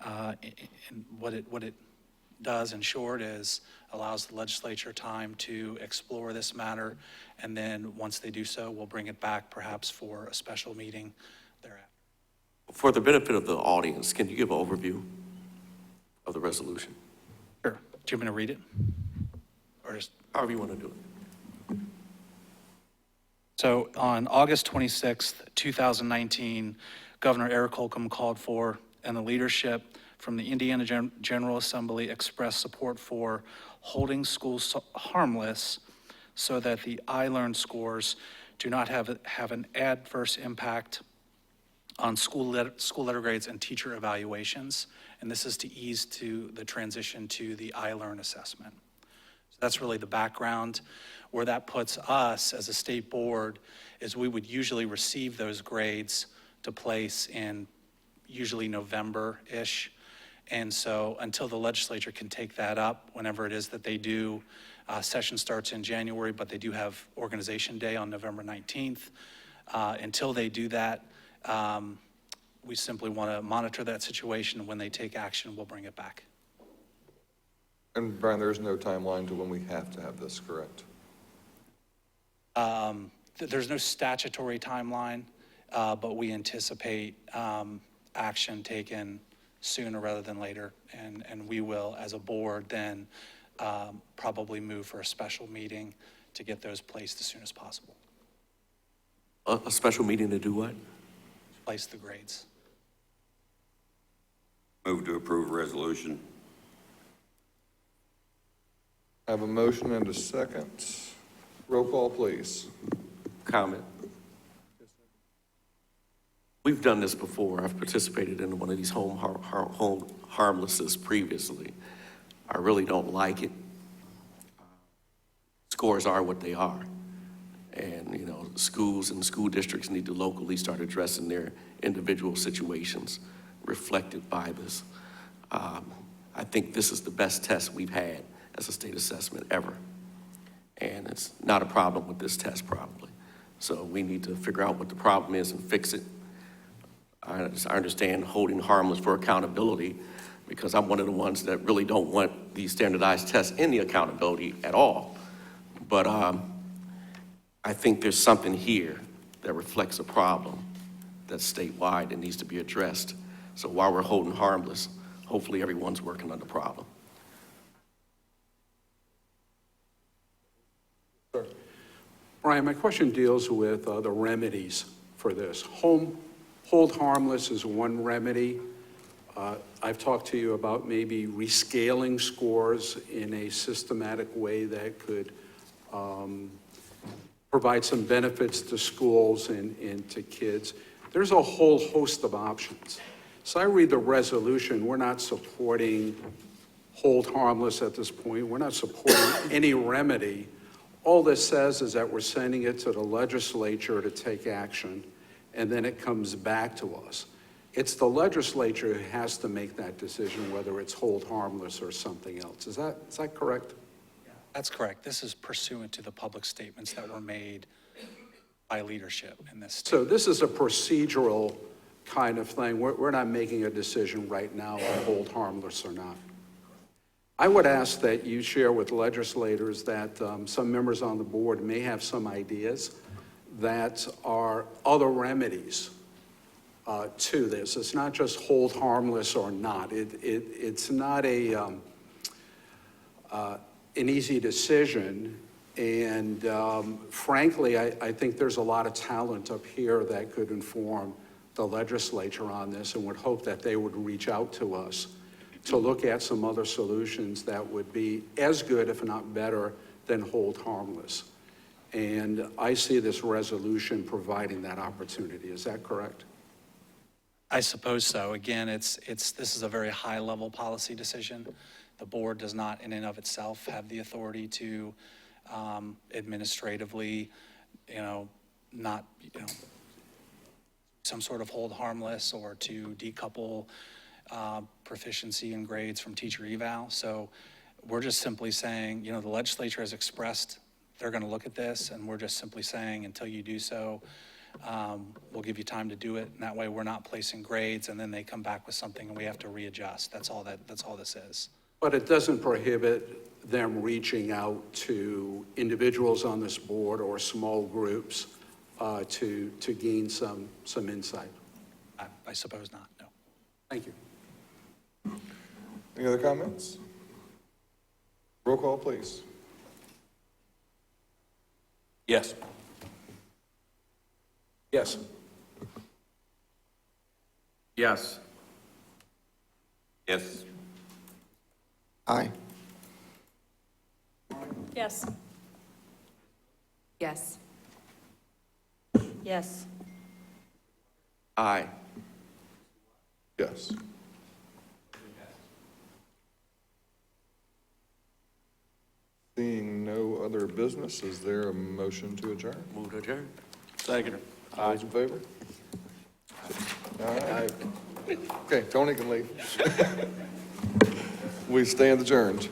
And what it does, in short, is allows the legislature time to explore this matter, and then once they do so, we'll bring it back perhaps for a special meeting thereafter. For the benefit of the audience, can you give an overview of the resolution? Sure. Do you want me to read it? Or just... However you want to do it. So on August 26th, 2019, Governor Eric Holcomb called for, and the leadership from the Indiana General Assembly expressed support for holding schools harmless so that the iLearn scores do not have an adverse impact on school letter grades and teacher evaluations. And this is to ease to the transition to the iLearn assessment. So that's really the background. Where that puts us as a state board is we would usually receive those grades to place in usually November-ish. And so until the legislature can take that up, whenever it is that they do, session starts in January, but they do have Organization Day on November 19th. Until they do that, we simply want to monitor that situation. When they take action, we'll bring it back. And Brian, there's no timeline to when we have to have this, correct? There's no statutory timeline, but we anticipate action taken sooner rather than later. And we will, as a board, then probably move for a special meeting to get those placed as soon as possible. A special meeting to do what? Place the grades. Move to approve resolution. I have a motion and a second. Roll call, please. Comment. We've done this before. I've participated in one of these home harmlesses previously. I really don't like it. Scores are what they are. And, you know, schools and school districts need to locally start addressing their individual situations reflected by this. I think this is the best test we've had as a state assessment ever. And it's not a problem with this test probably. So we need to figure out what the problem is and fix it. I understand holding harmless for accountability, because I'm one of the ones that really don't want these standardized tests in the accountability at all. But I think there's something here that reflects a problem that's statewide and needs to be addressed. So while we're holding harmless, hopefully everyone's working on the problem. Brian, my question deals with the remedies for this. Hold harmless is one remedy. I've talked to you about maybe rescaling scores in a systematic way that could provide some benefits to schools and to kids. There's a whole host of options. So I read the resolution, we're not supporting hold harmless at this point. We're not supporting any remedy. All this says is that we're sending it to the legislature to take action, and then it comes back to us. It's the legislature who has to make that decision, whether it's hold harmless or something else. Is that correct? That's correct. This is pursuant to the public statements that were made by leadership in this state. So this is a procedural kind of thing. We're not making a decision right now on hold harmless or not. I would ask that you share with legislators that some members on the board may have some ideas that are other remedies to this. It's not just hold harmless or not. It's not an easy decision. And frankly, I think there's a lot of talent up here that could inform the legislature on this, and would hope that they would reach out to us to look at some other solutions that would be as good, if not better, than hold harmless. And I see this resolution providing that opportunity. Is that correct? I suppose so. Again, this is a very high-level policy decision. The board does not, in and of itself, have the authority to administratively, not, some sort of hold harmless or to decouple proficiency and grades from teacher eval. So we're just simply saying, the legislature has expressed they're going to look at this, and we're just simply saying, until you do so, we'll give you time to do it. And that way we're not placing grades and then they come back with something and we have to readjust. That's all this is. But it doesn't prohibit them reaching out to individuals on this board or small groups to gain some insight. I suppose not, no. Thank you. Any other comments? Roll call, please. Yes. Yes. Yes. Yes. Aye. Yes. Yes. Yes. Aye. Yes. Seeing no other business, is there a motion to adjourn? Move to adjourn. Second. All those in favor? All right. Okay, Tony can leave. We stand adjourned.